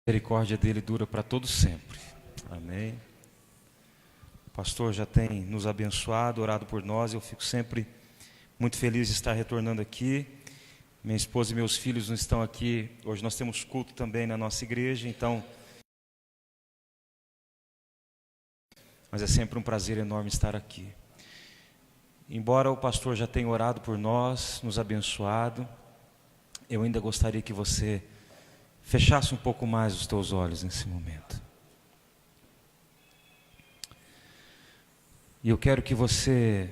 Misericórdia dele dura para todo sempre. Amém. O pastor já tem nos abençoado, orado por nós. Eu fico sempre muito feliz de estar retornando aqui. Minha esposa e meus filhos não estão aqui. Hoje nós temos culto também na nossa igreja, então. Mas é sempre um prazer enorme estar aqui. Embora o pastor já tenha orado por nós, nos abençoado, eu ainda gostaria que você fechasse um pouco mais os teus olhos nesse momento. E eu quero que você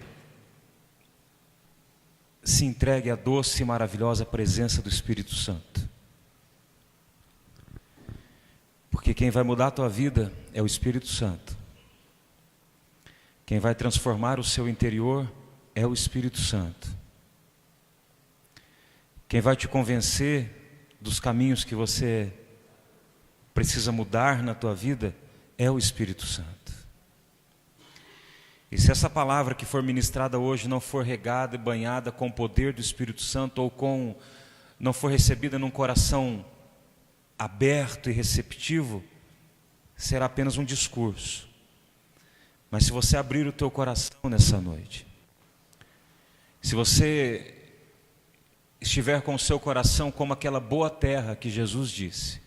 se entregue à doce e maravilhosa presença do Espírito Santo. Porque quem vai mudar a tua vida é o Espírito Santo. Quem vai transformar o seu interior é o Espírito Santo. Quem vai te convencer dos caminhos que você precisa mudar na tua vida é o Espírito Santo. E se essa palavra que for ministrada hoje não for regada e banhada com o poder do Espírito Santo, ou não for recebida num coração aberto e receptivo, será apenas um discurso. Mas se você abrir o teu coração nessa noite, se você estiver com o seu coração como aquela boa terra que Jesus disse,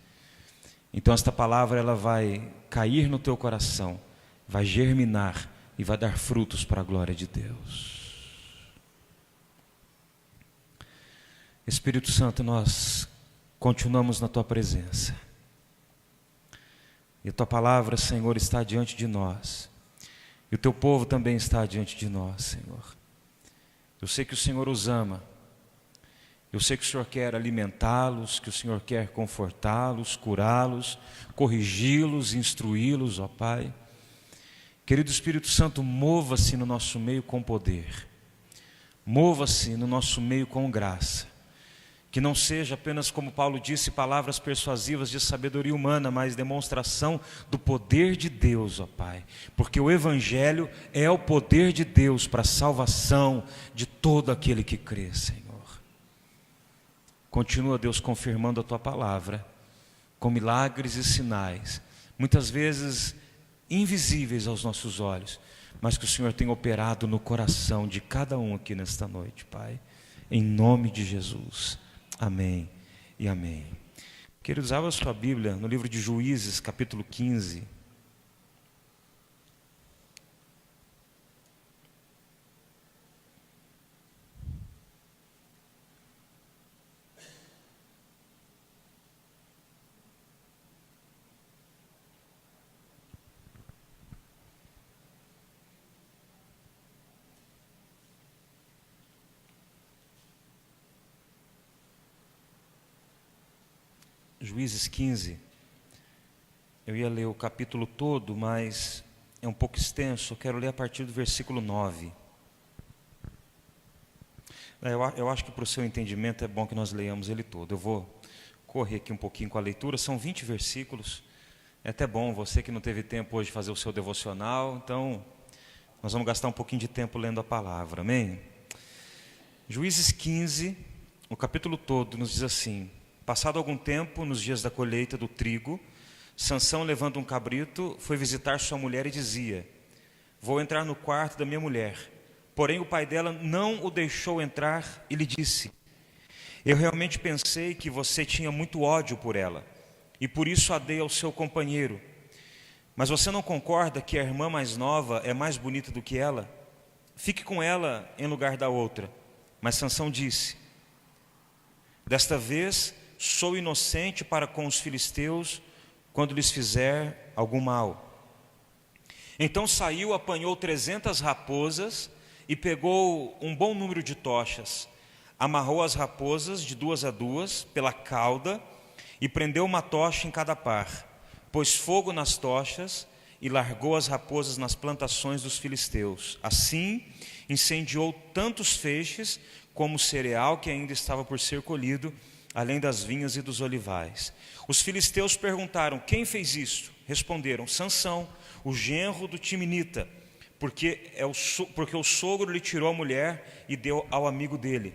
então esta palavra ela vai cair no teu coração, vai germinar e vai dar frutos para a glória de Deus. Espírito Santo, nós continuamos na tua presença. E a tua palavra, Senhor, está diante de nós. E o teu povo também está diante de nós, Senhor. Eu sei que o Senhor os ama. Eu sei que o Senhor quer alimentá-los, que o Senhor quer confortá-los, curá-los, corrigi-los, instruí-los, ó Pai. Querido Espírito Santo, mova-se no nosso meio com poder. Mova-se no nosso meio com graça. Que não seja apenas, como Paulo disse, palavras persuasivas de sabedoria humana, mas demonstração do poder de Deus, ó Pai. Porque o Evangelho é o poder de Deus para a salvação de todo aquele que crê, Senhor. Continua, Deus, confirmando a tua palavra com milagres e sinais, muitas vezes invisíveis aos nossos olhos, mas que o Senhor tem operado no coração de cada um aqui nesta noite, Pai. Em nome de Jesus. Amém e amém. Queridos, abra a sua Bíblia no livro de Juízes, capítulo 15. Juízes 15, eu ia ler o capítulo todo, mas é um pouco extenso, eu quero ler a partir do versículo 9. Eu acho que para o seu entendimento é bom que nós leiamos ele todo. Eu vou correr aqui um pouquinho com a leitura, são 20 versículos, é até bom, você que não teve tempo hoje de fazer o seu devocional, então nós vamos gastar um pouquinho de tempo lendo a palavra, amém? Juízes 15, o capítulo todo nos diz assim: passado algum tempo, nos dias da colheita do trigo, Sansão, levando um cabrito, foi visitar sua mulher e dizia: vou entrar no quarto da minha mulher. Porém o pai dela não o deixou entrar e lhe disse: eu realmente pensei que você tinha muito ódio por ela, e por isso a dei ao seu companheiro. Mas você não concorda que a irmã mais nova é mais bonita do que ela? Fique com ela em lugar da outra. Mas Sansão disse: desta vez sou inocente para com os filisteus quando lhes fizer algum mal. Então saiu, apanhou 300 raposas e pegou um bom número de tochas. Amarrou as raposas de 2 a 2 pela cauda e prendeu uma tocha em cada par. Pôs fogo nas tochas e largou as raposas nas plantações dos filisteus. Assim incendiou tantos feixes como o cereal que ainda estava por ser colhido, além das vinhas e dos olivais. Os filisteus perguntaram: quem fez isto? Responderam: Sansão, o genro do Timinita, porque o sogro lhe tirou a mulher e deu ao amigo dele.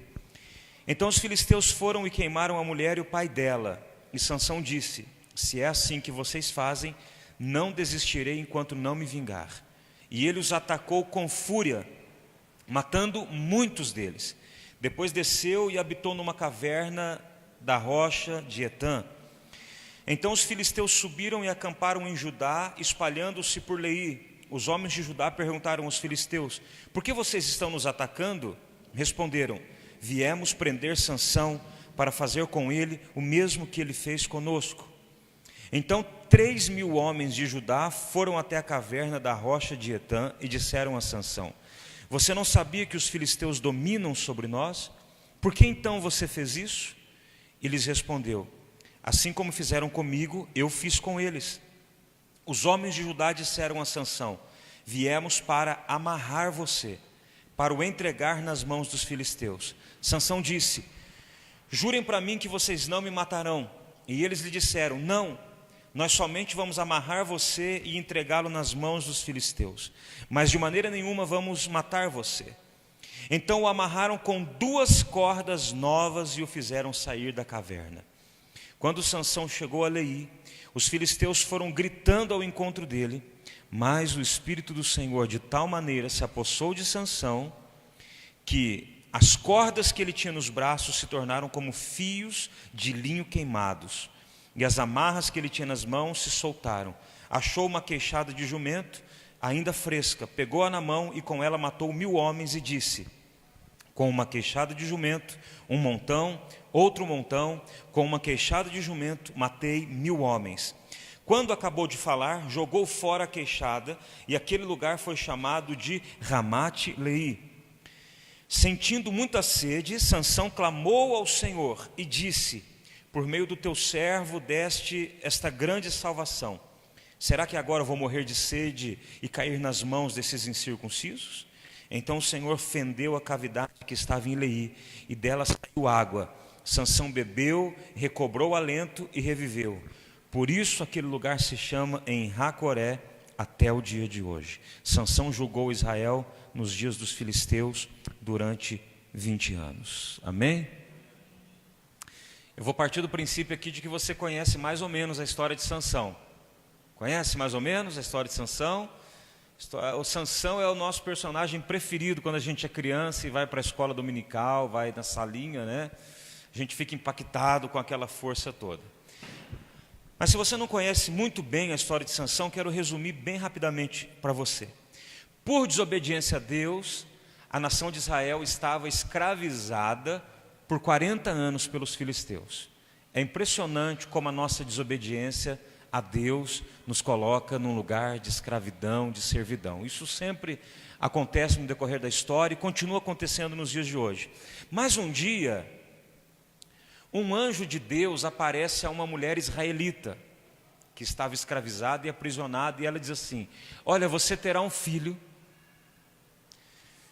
Então os filisteus foram e queimaram a mulher e o pai dela. E Sansão disse: Se é assim que vocês fazem, não desistirei enquanto não me vingar. E ele os atacou com fúria, matando muitos deles. Depois desceu e habitou numa caverna da rocha de Etã. Então os filisteus subiram e acamparam em Judá, espalhando-se por Leí. Os homens de Judá perguntaram aos filisteus: por que vocês estão nos atacando? Responderam: viemos prender Sansão para fazer com ele o mesmo que ele fez conosco. Então 3.000 homens de Judá foram até a caverna da rocha de Etã e disseram a Sansão: você não sabia que os filisteus dominam sobre nós? Por que então você fez isso? E lhes respondeu: assim como fizeram comigo, eu fiz com eles. Os homens de Judá disseram a Sansão: viemos para amarrar você, para o entregar nas mãos dos filisteus. Sansão disse: jurem para mim que vocês não me matarão. E eles lhe disseram: não, nós somente vamos amarrar você e entregá-lo nas mãos dos filisteus, mas de maneira nenhuma vamos matar você. Então o amarraram com 2 cordas novas e o fizeram sair da caverna. Quando Sansão chegou a Leí, os filisteus foram gritando ao encontro dele, mas o Espírito do Senhor de tal maneira se apossou de Sansão, que as cordas que ele tinha nos braços se tornaram como fios de linho queimados, e as amarras que ele tinha nas mãos se soltaram. Achou uma queixada de jumento, ainda fresca, pegou-a na mão e com ela matou 1.000 homens e disse: com uma queixada de jumento, um montão, outro montão, com uma queixada de jumento, matei 1.000 homens. Quando acabou de falar, jogou fora a queixada, e aquele lugar foi chamado de Ramate-Leí. Sentindo muita sede, Sansão clamou ao Senhor e disse: por meio do teu servo deste esta grande salvação. Será que agora vou morrer de sede e cair nas mãos desses incircuncisos? Então o Senhor fendeu a cavidade que estava em Leí, e dela saiu água. Sansão bebeu, recobrou o alento e reviveu. Por isso aquele lugar se chama em Racoré até o dia de hoje. Sansão julgou Israel nos dias dos filisteus durante 20 anos. Amém? Eu vou partir do princípio aqui de que você conhece mais ou menos a história de Sansão. Conhece mais ou menos a história de Sansão? O Sansão é o nosso personagem preferido quando a gente é criança e vai para a escola dominical, vai na salinha, né? A gente fica impactado com aquela força toda. Mas se você não conhece muito bem a história de Sansão, quero resumir bem rapidamente para você. Por desobediência a Deus, a nação de Israel estava escravizada por 40 anos pelos filisteus. É impressionante como a nossa desobediência a Deus nos coloca num lugar de escravidão, de servidão. Isso sempre acontece no decorrer da história e continua acontecendo nos dias de hoje. Mas um dia, um anjo de Deus aparece a uma mulher israelita que estava escravizada e aprisionada, e ela diz assim: olha, você terá um filho,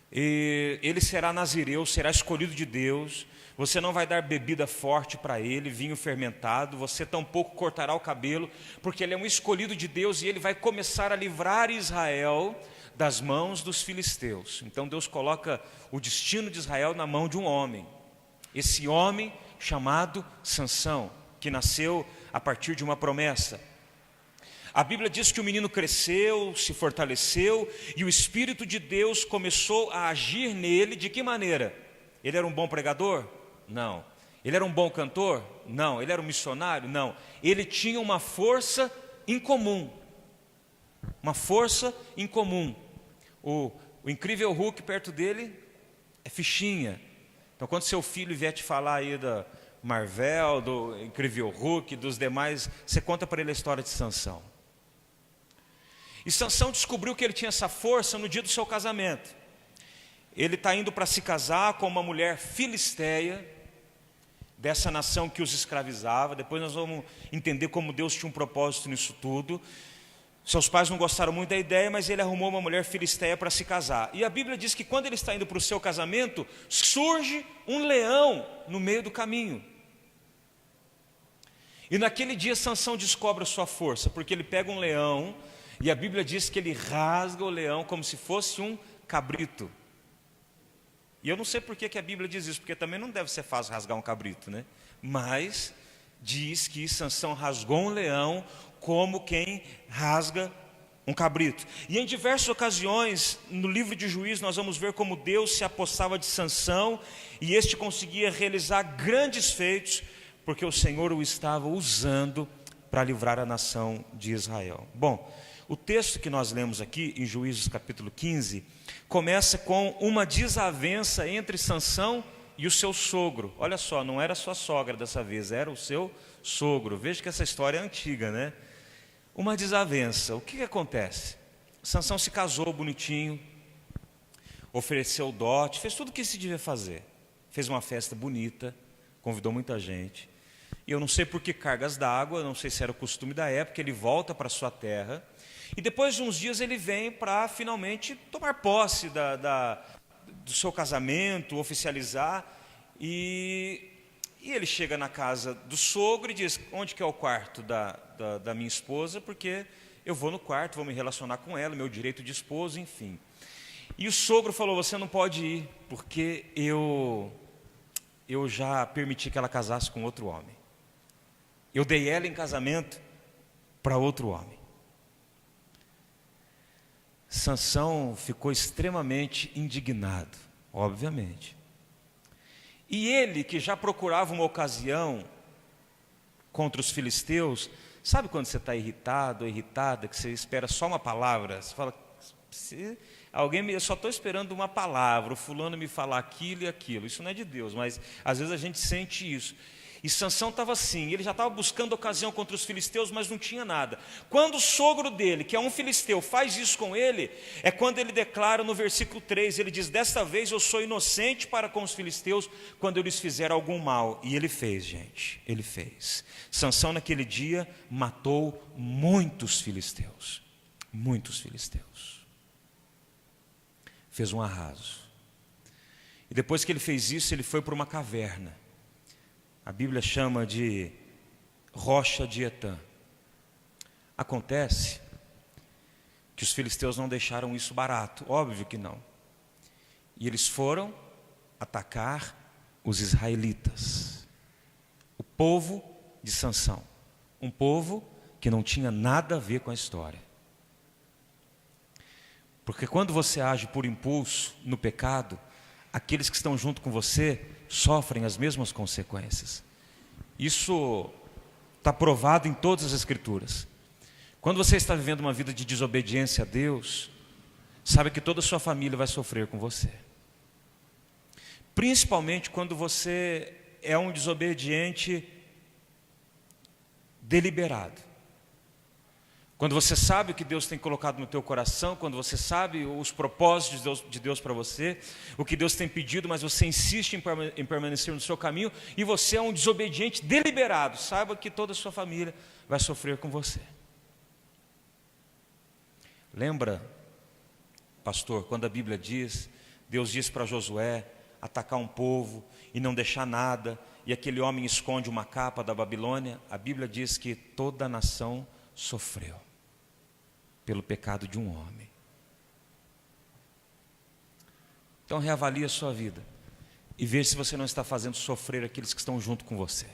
e ele será nazireu, será escolhido de Deus. Você não vai dar bebida forte para ele, vinho fermentado, você tampouco cortará o cabelo, porque ele é um escolhido de Deus e ele vai começar a livrar Israel das mãos dos filisteus. Então Deus coloca o destino de Israel na mão de um homem. Esse homem chamado Sansão, que nasceu a partir de uma promessa. A Bíblia diz que o menino cresceu, se fortaleceu, e o Espírito de Deus começou a agir nele. De que maneira? Ele era um bom pregador? Não. Ele era um bom cantor? Não. Ele era um missionário? Não. Ele tinha uma força incomum. Uma força incomum. O incrível Hulk perto dele é fichinha. Então quando seu filho vier te falar aí da Marvel, do incrível Hulk, dos demais, você conta para ele a história de Sansão. E Sansão descobriu que ele tinha essa força no dia do seu casamento. Ele está indo para se casar com uma mulher filisteia, dessa nação que os escravizava. Depois nós vamos entender como Deus tinha um propósito nisso tudo. Seus pais não gostaram muito da ideia, mas ele arrumou uma mulher filisteia para se casar. E a Bíblia diz que quando ele está indo para o seu casamento, surge um leão no meio do caminho. E naquele dia Sansão descobre a sua força, porque ele pega um leão, e a Bíblia diz que ele rasga o leão como se fosse um cabrito. E eu não sei por que a Bíblia diz isso, porque também não deve ser fácil rasgar um cabrito, né? Mas diz que Sansão rasgou um leão como quem rasga um cabrito. E em diversas ocasiões, no livro de Juízes, nós vamos ver como Deus se apossava de Sansão, e este conseguia realizar grandes feitos, porque o Senhor o estava usando para livrar a nação de Israel. Bom, o texto que nós lemos aqui, em Juízes capítulo 15, começa com uma desavença entre Sansão e o seu sogro. Olha só, não era sua sogra dessa vez, era o seu sogro. Veja que essa história é antiga, né? Uma desavença. O que acontece? Sansão se casou bonitinho, ofereceu dote, fez tudo o que se devia fazer. Fez uma festa bonita, convidou muita gente. E eu não sei por que cargas d'água, não sei se era o costume da época, ele volta para sua terra. E depois de uns dias ele vem para finalmente tomar posse do seu casamento, oficializar. E ele chega na casa do sogro e diz: onde que é o quarto da minha esposa? Porque eu vou no quarto, vou me relacionar com ela, meu direito de esposo, enfim. E o sogro falou: você não pode ir, porque eu já permiti que ela casasse com outro homem. Eu dei ela em casamento para outro homem. Sansão ficou extremamente indignado, obviamente. E ele, que já procurava uma ocasião contra os filisteus, sabe quando você está irritado ou irritada, que você espera só uma palavra? Você fala: eu só estou esperando uma palavra, o fulano me falar aquilo e aquilo. Isso não é de Deus, mas às vezes a gente sente isso. E Sansão estava assim, ele já estava buscando ocasião contra os filisteus, mas não tinha nada. Quando o sogro dele, que é um filisteu, faz isso com ele, é quando ele declara no versículo 3, ele diz: desta vez eu sou inocente para com os filisteus, quando eu lhes fizer algum mal. E ele fez, gente, ele fez. Sansão naquele dia matou muitos filisteus. Muitos filisteus. Fez um arraso. E depois que ele fez isso, ele foi para uma caverna. A Bíblia chama de rocha de Etã. Acontece que os filisteus não deixaram isso barato, óbvio que não. E eles foram atacar os israelitas, o povo de Sansão, um povo que não tinha nada a ver com a história. Porque quando você age por impulso no pecado, aqueles que estão junto com você sofrem as mesmas consequências. Isso está provado em todas as Escrituras. Quando você está vivendo uma vida de desobediência a Deus, sabe que toda a sua família vai sofrer com você. Principalmente quando você é um desobediente deliberado. Quando você sabe o que Deus tem colocado no teu coração, quando você sabe os propósitos de Deus para você, o que Deus tem pedido, mas você insiste em permanecer no seu caminho, e você é um desobediente deliberado, saiba que toda a sua família vai sofrer com você. Lembra, pastor, quando a Bíblia diz, Deus diz para Josué atacar um povo e não deixar nada, e aquele homem esconde uma capa da Babilônia? A Bíblia diz que toda a nação sofreu pelo pecado de um homem. Então reavalie a sua vida e veja se você não está fazendo sofrer aqueles que estão junto com você.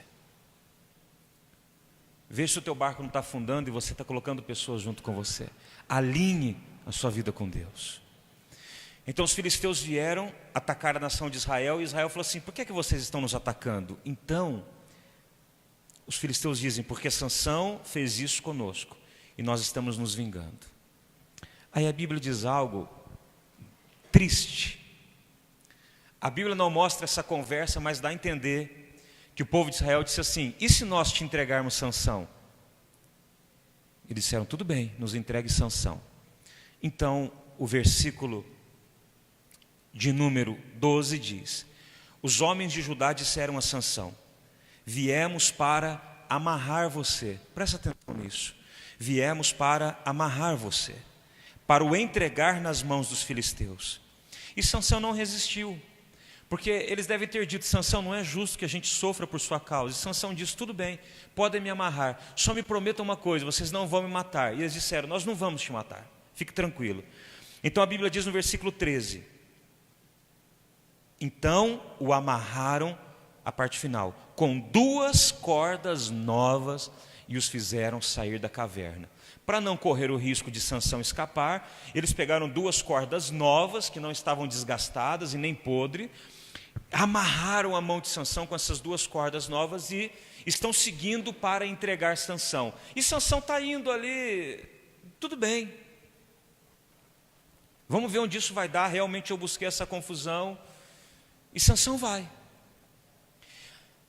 Veja se o teu barco não está afundando e você está colocando pessoas junto com você. Alinhe a sua vida com Deus. Então os filisteus vieram atacar a nação de Israel, e Israel falou assim: por que vocês estão nos atacando? Então os filisteus dizem: porque Sansão fez isso conosco e nós estamos nos vingando. Aí a Bíblia diz algo triste. A Bíblia não mostra essa conversa, mas dá a entender que o povo de Israel disse assim: e se nós te entregarmos Sansão? Eles disseram: tudo bem, nos entregue Sansão. Então o versículo de número 12 diz: os homens de Judá disseram a Sansão: viemos para amarrar você. Presta atenção nisso. Viemos para amarrar você, para o entregar nas mãos dos filisteus. E Sansão não resistiu, porque eles devem ter dito: Sansão, não é justo que a gente sofra por sua causa. E Sansão disse: tudo bem, podem me amarrar, só me prometam uma coisa: vocês não vão me matar. E eles disseram: nós não vamos te matar, fique tranquilo. Então a Bíblia diz no versículo 13: então o amarraram, a parte final, com 2 cordas novas e os fizeram sair da caverna. Para não correr o risco de Sansão escapar, eles pegaram 2 cordas novas, que não estavam desgastadas e nem podres, amarraram a mão de Sansão com essas 2 cordas novas e estão seguindo para entregar Sansão. E Sansão está indo ali, tudo bem. Vamos ver onde isso vai dar. Realmente eu busquei essa confusão. E Sansão vai.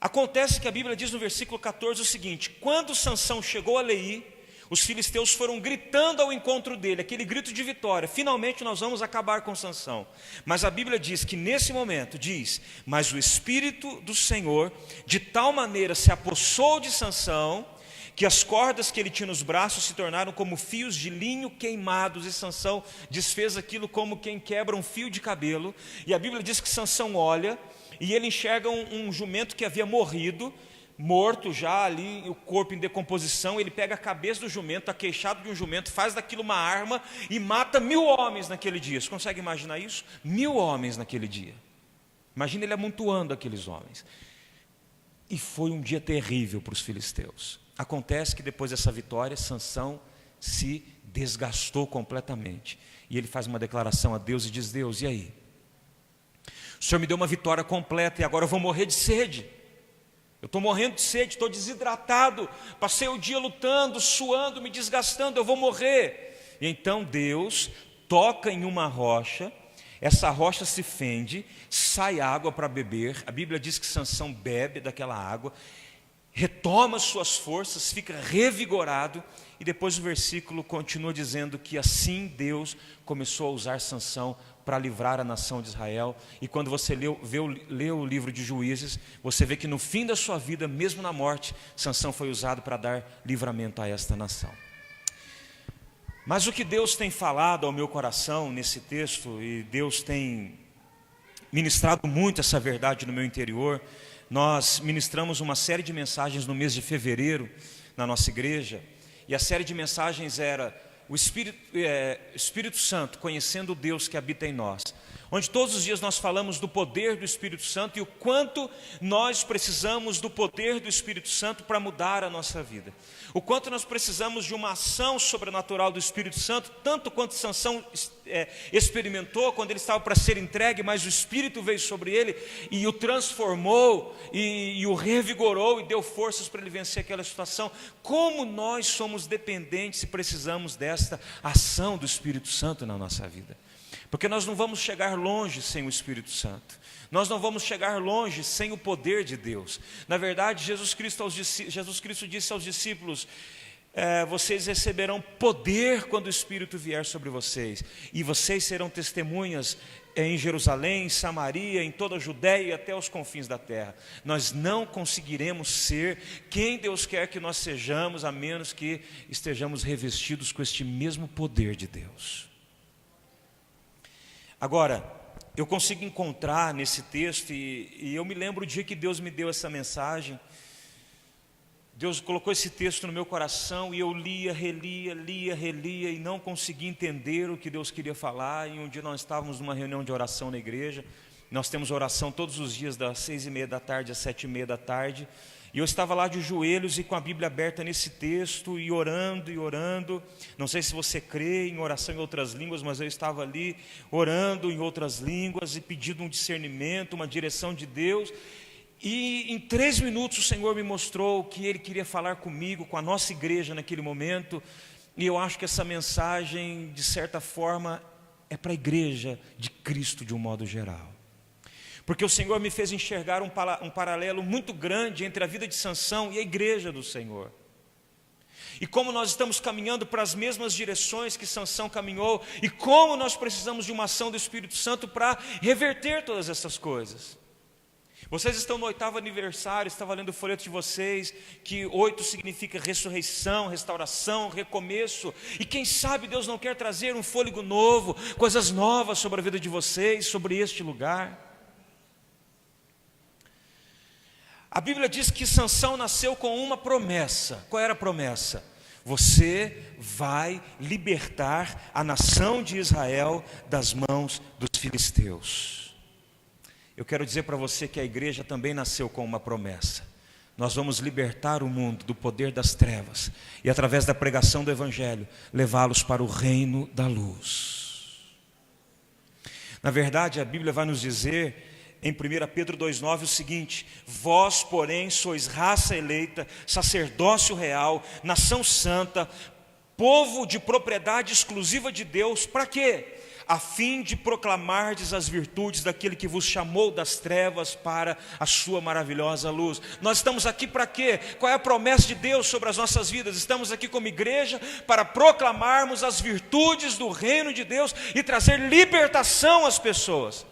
Acontece que a Bíblia diz no versículo 14 o seguinte: quando Sansão chegou a Leí, os filisteus foram gritando ao encontro dele, aquele grito de vitória: finalmente nós vamos acabar com Sansão. Mas a Bíblia diz que nesse momento, mas o Espírito do Senhor de tal maneira se apossou de Sansão, que as cordas que ele tinha nos braços se tornaram como fios de linho queimados, e Sansão desfez aquilo como quem quebra um fio de cabelo. E a Bíblia diz que Sansão olha, e ele enxerga um jumento que havia morto já ali, o corpo em decomposição. Ele pega a cabeça do jumento, a queixada de um jumento, faz daquilo uma arma e mata 1000 homens naquele dia. Você consegue imaginar isso? 1000 homens naquele dia. Imagina ele amontoando aqueles homens. E foi um dia terrível para os filisteus. Acontece que depois dessa vitória, Sansão se desgastou completamente. E ele faz uma declaração a Deus e diz: Deus, e aí? O Senhor me deu uma vitória completa e agora eu vou morrer de sede. Eu estou morrendo de sede, estou desidratado, passei o dia lutando, suando, me desgastando, eu vou morrer. E então Deus toca em uma rocha, essa rocha se fende, sai água para beber. A Bíblia diz que Sansão bebe daquela água, retoma suas forças, fica revigorado, e depois o versículo continua dizendo que assim Deus começou a usar Sansão para livrar a nação de Israel. E quando você lê o livro de Juízes, você vê que no fim da sua vida, mesmo na morte, Sansão foi usado para dar livramento a esta nação. Mas o que Deus tem falado ao meu coração nesse texto, e Deus tem ministrado muito essa verdade no meu interior. Nós ministramos uma série de mensagens no mês de fevereiro na nossa igreja, e a série de mensagens era o Espírito Santo, conhecendo o Deus que habita em nós, onde todos os dias nós falamos do poder do Espírito Santo e o quanto nós precisamos do poder do Espírito Santo para mudar a nossa vida, o quanto nós precisamos de uma ação sobrenatural do Espírito Santo, tanto quanto Sansão experimentou quando ele estava para ser entregue, mas o Espírito veio sobre ele e o transformou e o revigorou e deu forças para ele vencer aquela situação. Como nós somos dependentes e precisamos desta ação do Espírito Santo na nossa vida. Porque nós não vamos chegar longe sem o Espírito Santo. Nós não vamos chegar longe sem o poder de Deus. Na verdade, Jesus Cristo disse aos discípulos: vocês receberão poder quando o Espírito vier sobre vocês, e vocês serão testemunhas em Jerusalém, em Samaria, em toda a Judéia e até os confins da terra. Nós não conseguiremos ser quem Deus quer que nós sejamos, a menos que estejamos revestidos com este mesmo poder de Deus. Agora, eu consigo encontrar nesse texto, e eu me lembro o dia que Deus me deu essa mensagem. Deus colocou esse texto no meu coração e eu lia, relia e não conseguia entender o que Deus queria falar. E um dia nós estávamos numa reunião de oração na igreja. Nós temos oração todos os dias das 6h30 da tarde às 7h30 da tarde. E eu estava lá de joelhos e com a Bíblia aberta nesse texto e orando. Não sei se você crê em oração em outras línguas, mas eu estava ali orando em outras línguas e pedindo um discernimento, uma direção de Deus. E em 3 minutos o Senhor me mostrou que Ele queria falar comigo, com a nossa igreja naquele momento. E eu acho que essa mensagem, de certa forma, é para a igreja de Cristo de um modo geral. Porque o Senhor me fez enxergar um paralelo muito grande entre a vida de Sansão e a igreja do Senhor. E como nós estamos caminhando para as mesmas direções que Sansão caminhou, e como nós precisamos de uma ação do Espírito Santo para reverter todas essas coisas. Vocês estão no 8º aniversário, estava lendo o folheto de vocês, que 8 significa ressurreição, restauração, recomeço. E quem sabe Deus não quer trazer um fôlego novo, coisas novas sobre a vida de vocês, sobre este lugar. A Bíblia diz que Sansão nasceu com uma promessa. Qual era a promessa? Você vai libertar a nação de Israel das mãos dos filisteus. Eu quero dizer para você que a igreja também nasceu com uma promessa. nós vamos libertar o mundo do poder das trevas e, através da pregação do Evangelho, levá-los para o reino da luz. Na verdade, a Bíblia vai nos dizer em 1 Pedro 2,9 o seguinte: vós, porém, sois raça eleita, sacerdócio real, nação santa, povo de propriedade exclusiva de Deus. Para quê? A fim de proclamardes as virtudes daquele que vos chamou das trevas para a sua maravilhosa luz. Nós estamos aqui para quê? Qual é a promessa de Deus sobre as nossas vidas? Estamos aqui como igreja para proclamarmos as virtudes do reino de Deus e trazer libertação às pessoas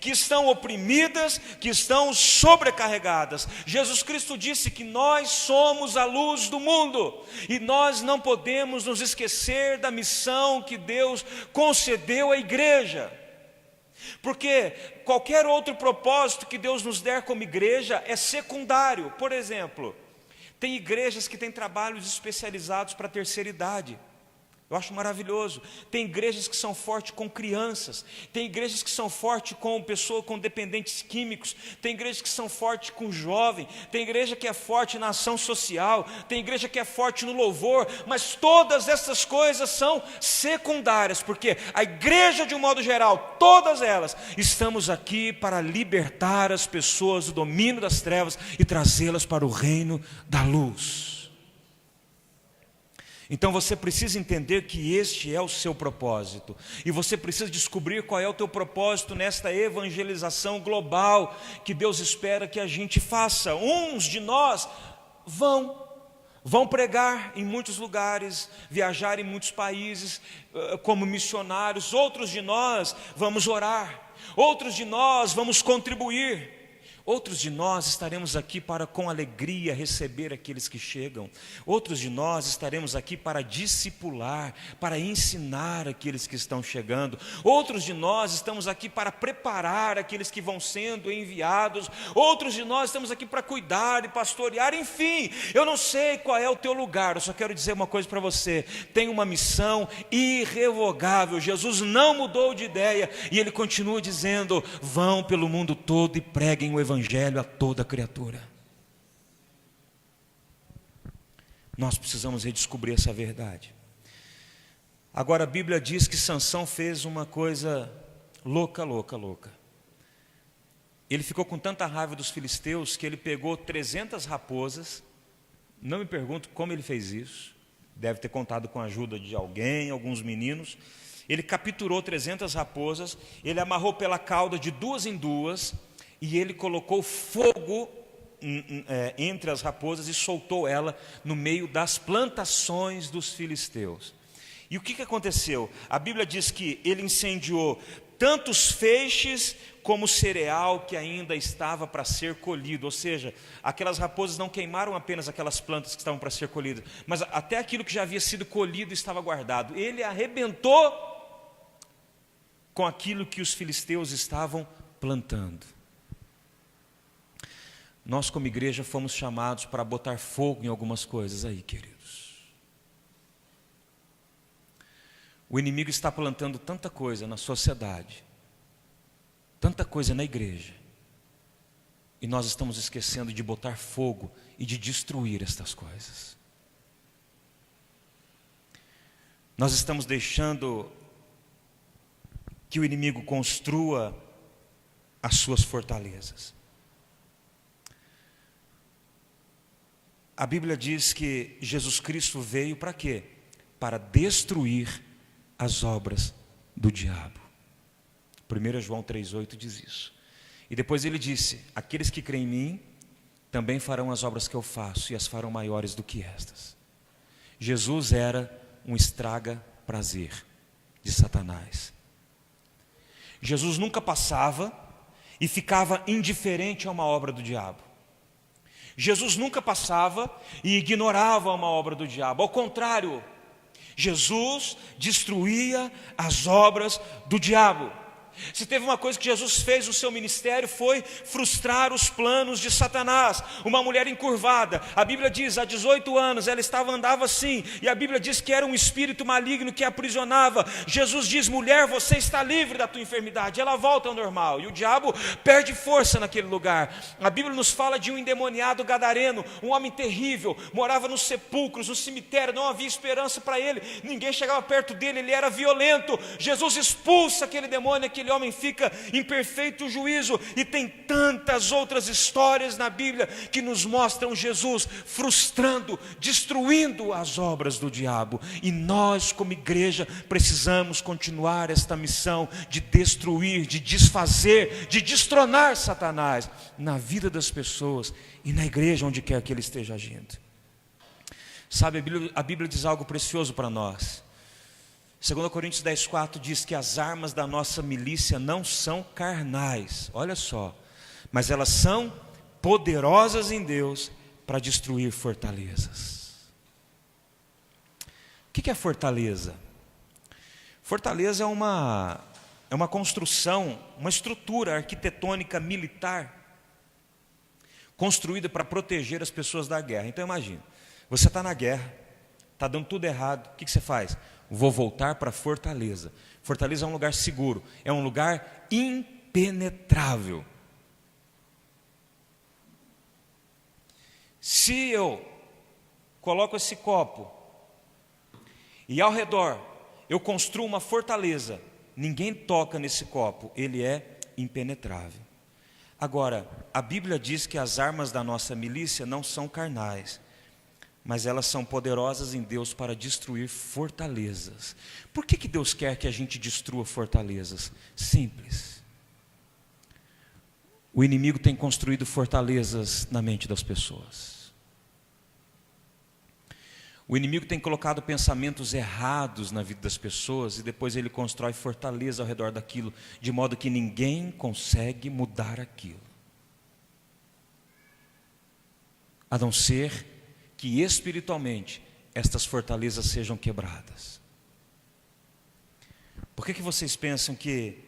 que estão oprimidas, que estão sobrecarregadas. Jesus Cristo disse que nós somos a luz do mundo, e nós não podemos nos esquecer da missão que Deus concedeu à igreja, porque qualquer outro propósito que Deus nos der como igreja é secundário. Por exemplo, tem igrejas que têm trabalhos especializados para a terceira idade. Eu acho maravilhoso. Tem igrejas que são fortes com crianças, tem igrejas que são fortes com pessoas com dependentes químicos, tem igrejas que são fortes com jovem, tem igreja que é forte na ação social, tem igreja que é forte no louvor, mas todas essas coisas são secundárias, porque a igreja, de um modo geral, todas elas, estamos aqui para libertar as pessoas do domínio das trevas e trazê-las para o reino da luz. Então você precisa entender que este é o seu propósito, e você precisa descobrir qual é o teu propósito nesta evangelização global que Deus espera que a gente faça. Uns de nós vão pregar em muitos lugares, viajar em muitos países como missionários. Outros de nós vamos orar, outros de nós vamos contribuir. Outros de nós estaremos aqui para com alegria receber aqueles que chegam. Outros de nós estaremos aqui para discipular, para ensinar aqueles que estão chegando. Outros de nós estamos aqui para preparar aqueles que vão sendo enviados. Outros de nós estamos aqui para cuidar e pastorear. Enfim, eu não sei qual é o teu lugar, eu só quero dizer uma coisa para você: tem uma missão irrevogável. Jesus não mudou de ideia e Ele continua dizendo: vão pelo mundo todo e preguem o Evangelho a toda criatura. Nós precisamos redescobrir essa verdade. Agora, a Bíblia diz que Sansão fez uma coisa louca. Ele ficou com tanta raiva dos filisteus que ele pegou 300 raposas. Não me pergunto como ele fez isso. Deve ter contado com a ajuda de alguém, alguns meninos. Ele capturou 300 raposas, ele amarrou pela cauda de duas em duas, e ele colocou fogo entre as raposas e soltou ela no meio das plantações dos filisteus. E o que aconteceu? A Bíblia diz que ele incendiou tanto os feixes como o cereal que ainda estava para ser colhido. Ou seja, aquelas raposas não queimaram apenas aquelas plantas que estavam para ser colhidas, mas até aquilo que já havia sido colhido estava guardado. Ele arrebentou com aquilo que os filisteus estavam plantando. Nós, como igreja, fomos chamados para botar fogo em algumas coisas aí, queridos. O inimigo está plantando tanta coisa na sociedade, tanta coisa na igreja, e nós estamos esquecendo de botar fogo e de destruir estas coisas. Nós estamos deixando que o inimigo construa as suas fortalezas. A Bíblia diz que Jesus Cristo veio para quê? Para destruir as obras do diabo. 1 João 3,8 diz isso. E depois ele disse: aqueles que creem em mim também farão as obras que eu faço, e as farão maiores do que estas. Jesus era um estraga-prazer de Satanás. Jesus nunca passava e ficava indiferente a uma obra do diabo. Jesus nunca passava e ignorava uma obra do diabo. Ao contrário, Jesus destruía as obras do diabo. Se teve uma coisa que Jesus fez no seu ministério, foi frustrar os planos de Satanás. Uma mulher encurvada, a Bíblia diz, há 18 anos, ela andava assim, e a Bíblia diz que era um espírito maligno que a aprisionava. Jesus diz: mulher, você está livre da tua enfermidade. Ela volta ao normal, e o diabo perde força naquele lugar. A Bíblia nos fala de um endemoniado gadareno, um homem terrível, morava nos sepulcros, no cemitério, não havia esperança para ele, ninguém chegava perto dele, ele era violento. Jesus expulsa aquele demônio, aquele homem fica em perfeito juízo. E tem tantas outras histórias na Bíblia que nos mostram Jesus frustrando, destruindo as obras do diabo. E nós, como igreja, precisamos continuar esta missão de destruir, de desfazer, de destronar Satanás na vida das pessoas e na igreja, onde quer que ele esteja agindo. Sabe, a Bíblia diz algo precioso para nós. 2 Coríntios 10,4 diz que as armas da nossa milícia não são carnais, olha só, mas elas são poderosas em Deus para destruir fortalezas. O que é fortaleza? Fortaleza é uma construção, uma estrutura arquitetônica militar, construída para proteger as pessoas da guerra. Então imagina, você está na guerra, está dando tudo errado, o que você faz? Vou voltar para a fortaleza. Fortaleza é um lugar seguro, é um lugar impenetrável. Se eu coloco esse copo e ao redor eu construo uma fortaleza, ninguém toca nesse copo, ele é impenetrável. Agora, a Bíblia diz que as armas da nossa milícia não são carnais, mas elas são poderosas em Deus para destruir fortalezas. Por que Deus quer que a gente destrua fortalezas? Simples. O inimigo tem construído fortalezas na mente das pessoas. O inimigo tem colocado pensamentos errados na vida das pessoas e depois ele constrói fortaleza ao redor daquilo, de modo que ninguém consegue mudar aquilo, a não ser que espiritualmente estas fortalezas sejam quebradas. Por que vocês pensam que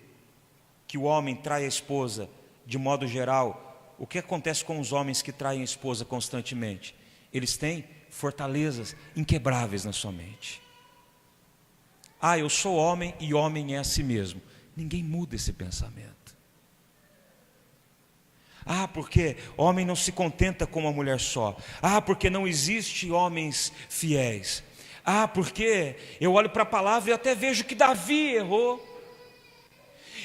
o homem trai a esposa de modo geral? O que acontece com os homens que traem a esposa constantemente? Eles têm fortalezas inquebráveis na sua mente. Ah, eu sou homem e homem é assim mesmo. Ninguém muda esse pensamento. Ah, porque homem não se contenta com uma mulher só. Ah, porque não existe homens fiéis. Ah, porque eu olho para a palavra e até vejo que Davi errou.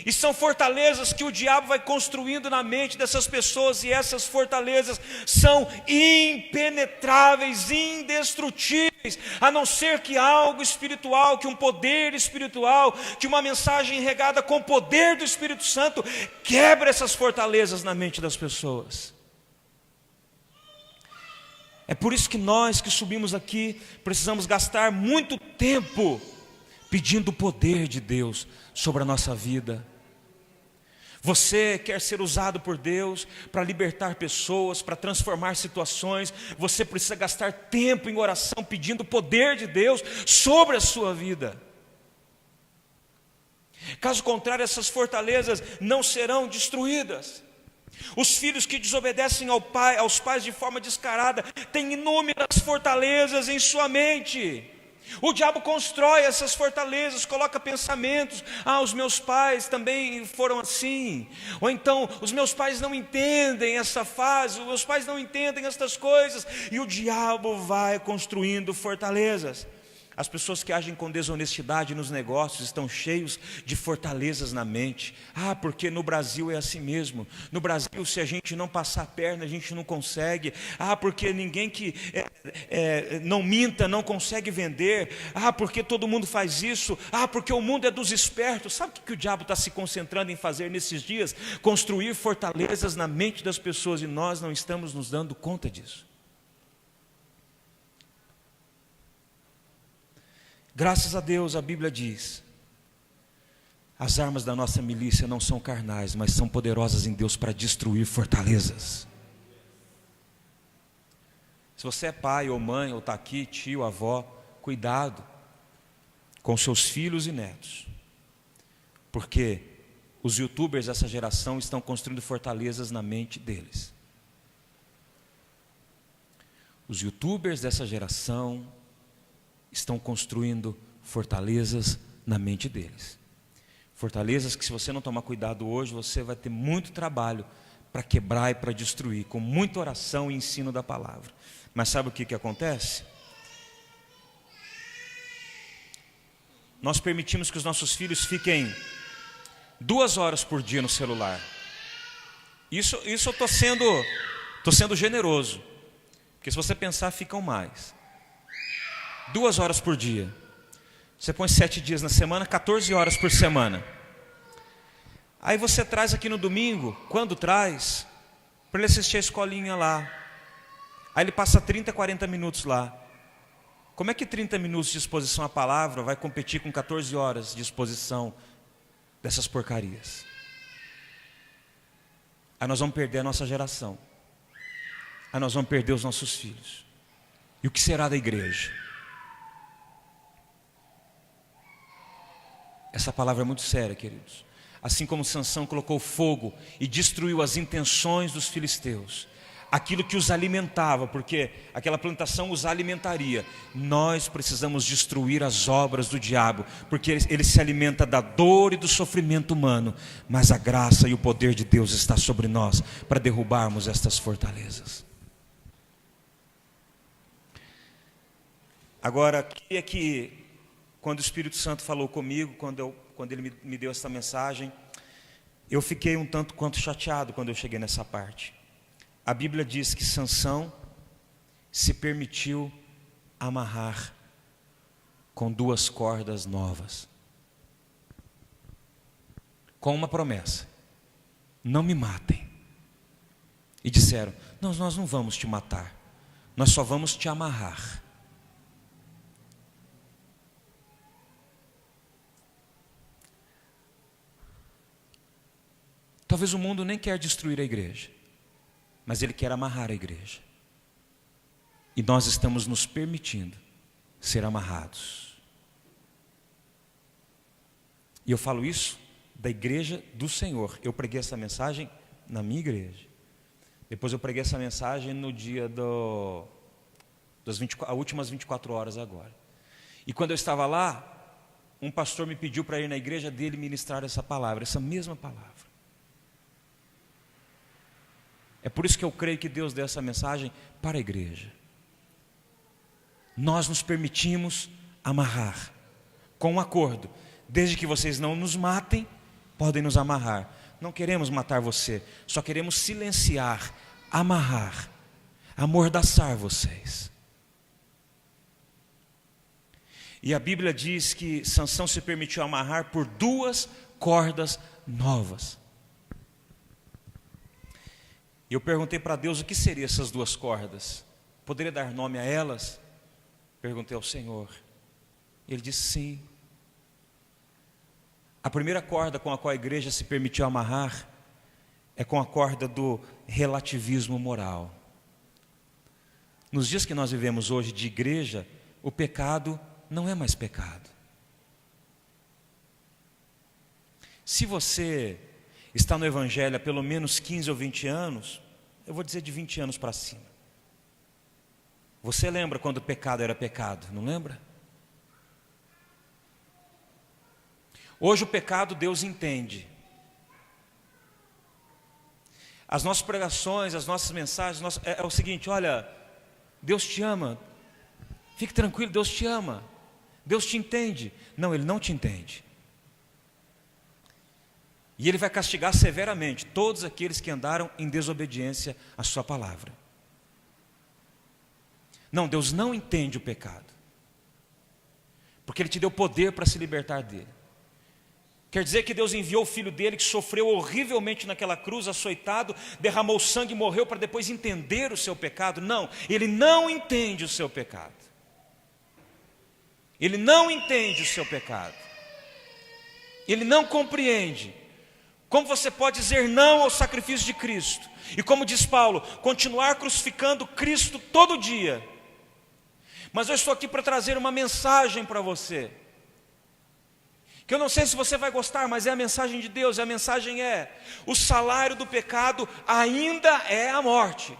E são fortalezas que o diabo vai construindo na mente dessas pessoas, e essas fortalezas são impenetráveis, indestrutíveis, a não ser que algo espiritual, que um poder espiritual, que uma mensagem regada com o poder do Espírito Santo quebre essas fortalezas na mente das pessoas. É por isso que nós que subimos aqui precisamos gastar muito tempo pedindo o poder de Deus sobre a nossa vida. Você quer ser usado por Deus para libertar pessoas, para transformar situações, você precisa gastar tempo em oração pedindo o poder de Deus sobre a sua vida. Caso contrário, essas fortalezas não serão destruídas. Os filhos que desobedecem aos pais de forma descarada têm inúmeras fortalezas em sua mente. O diabo constrói essas fortalezas, coloca pensamentos: ah, os meus pais também foram assim, ou então, os meus pais não entendem essa fase, os meus pais não entendem estas coisas, e o diabo vai construindo fortalezas. As pessoas que agem com desonestidade nos negócios estão cheios de fortalezas na mente. Ah, porque no Brasil é assim mesmo. No Brasil, se a gente não passar a perna, a gente não consegue. Ah, porque ninguém que não minta não consegue vender. Ah, porque todo mundo faz isso. Ah, porque o mundo é dos espertos. Sabe o que o diabo está se concentrando em fazer nesses dias? Construir fortalezas na mente das pessoas, e nós não estamos nos dando conta disso. Graças a Deus, a Bíblia diz: as armas da nossa milícia não são carnais, mas são poderosas em Deus para destruir fortalezas. Se você é pai ou mãe, ou está aqui, tio, avó, cuidado com seus filhos e netos, porque Os youtubers dessa geração estão construindo fortalezas na mente deles. Os youtubers dessa geração estão construindo fortalezas na mente deles. Fortalezas que, se você não tomar cuidado hoje, você vai ter muito trabalho para quebrar e para destruir, com muita oração e ensino da palavra. Mas sabe o que acontece? Nós permitimos que os nossos filhos fiquem 2 horas por dia no celular. Isso eu estou sendo generoso, porque se você pensar, ficam mais. 2 horas por dia. Você põe 7 dias na semana, 14 horas por semana. Aí você traz aqui no domingo, quando traz, para ele assistir a escolinha lá. Aí ele passa 30, 40 minutos lá. Como é que 30 minutos de exposição à palavra vai competir com 14 horas de exposição dessas porcarias? Aí nós vamos perder a nossa geração. Aí nós vamos perder os nossos filhos. E o que será da igreja? Essa palavra é muito séria, queridos. Assim como Sansão colocou fogo e destruiu as intenções dos filisteus, aquilo que os alimentava, porque aquela plantação os alimentaria, nós precisamos destruir as obras do diabo, porque ele se alimenta da dor e do sofrimento humano, mas a graça e o poder de Deus está sobre nós, para derrubarmos estas fortalezas. Agora, aqui é que, quando o Espírito Santo falou comigo, quando ele me deu essa mensagem, eu fiquei um tanto quanto chateado quando eu cheguei nessa parte. A Bíblia diz que Sansão se permitiu amarrar com 2 cordas novas, com uma promessa: não me matem. E disseram: nós não vamos te matar, nós só vamos te amarrar. Talvez o mundo nem quer destruir a igreja, mas ele quer amarrar a igreja. E nós estamos nos permitindo ser amarrados. E eu falo isso da igreja do Senhor. Eu preguei essa mensagem na minha igreja. Depois eu preguei essa mensagem no dia as últimas 24 horas agora. E quando eu estava lá, um pastor me pediu para ir na igreja dele ministrar essa palavra, essa mesma palavra. É por isso que eu creio que Deus deu essa mensagem para a igreja. Nós nos permitimos amarrar, com um acordo: desde que vocês não nos matem, podem nos amarrar. Não queremos matar você, só queremos silenciar, amarrar, amordaçar vocês. E a Bíblia diz que Sansão se permitiu amarrar por 2 cordas novas. E eu perguntei para Deus o que seriam essas 2 cordas. Poderia dar nome a elas? Perguntei ao Senhor. Ele disse sim. A primeira corda com a qual a igreja se permitiu amarrar é com a corda do relativismo moral. Nos dias que nós vivemos hoje de igreja, o pecado não é mais pecado. Se você está no Evangelho há pelo menos 15 ou 20 anos, eu vou dizer de 20 anos para cima. Você lembra quando o pecado era pecado, não lembra? Hoje o pecado Deus entende. As nossas pregações, as nossas mensagens, é o seguinte: olha, Deus te ama, fique tranquilo, Deus te ama, Deus te entende. Não, Ele não te entende. E Ele vai castigar severamente todos aqueles que andaram em desobediência à sua palavra. Não, Deus não entende o pecado, porque Ele te deu poder para se libertar dele. Quer dizer que Deus enviou o Filho dele, que sofreu horrivelmente naquela cruz, açoitado, derramou sangue e morreu para depois entender o seu pecado? Não, Ele não entende o seu pecado. Ele não entende o seu pecado. Ele não compreende. Como você pode dizer não ao sacrifício de Cristo? E como diz Paulo, continuar crucificando Cristo todo dia. Mas eu estou aqui para trazer uma mensagem para você, que eu não sei se você vai gostar, mas é a mensagem de Deus. E a mensagem é: o salário do pecado ainda é a morte.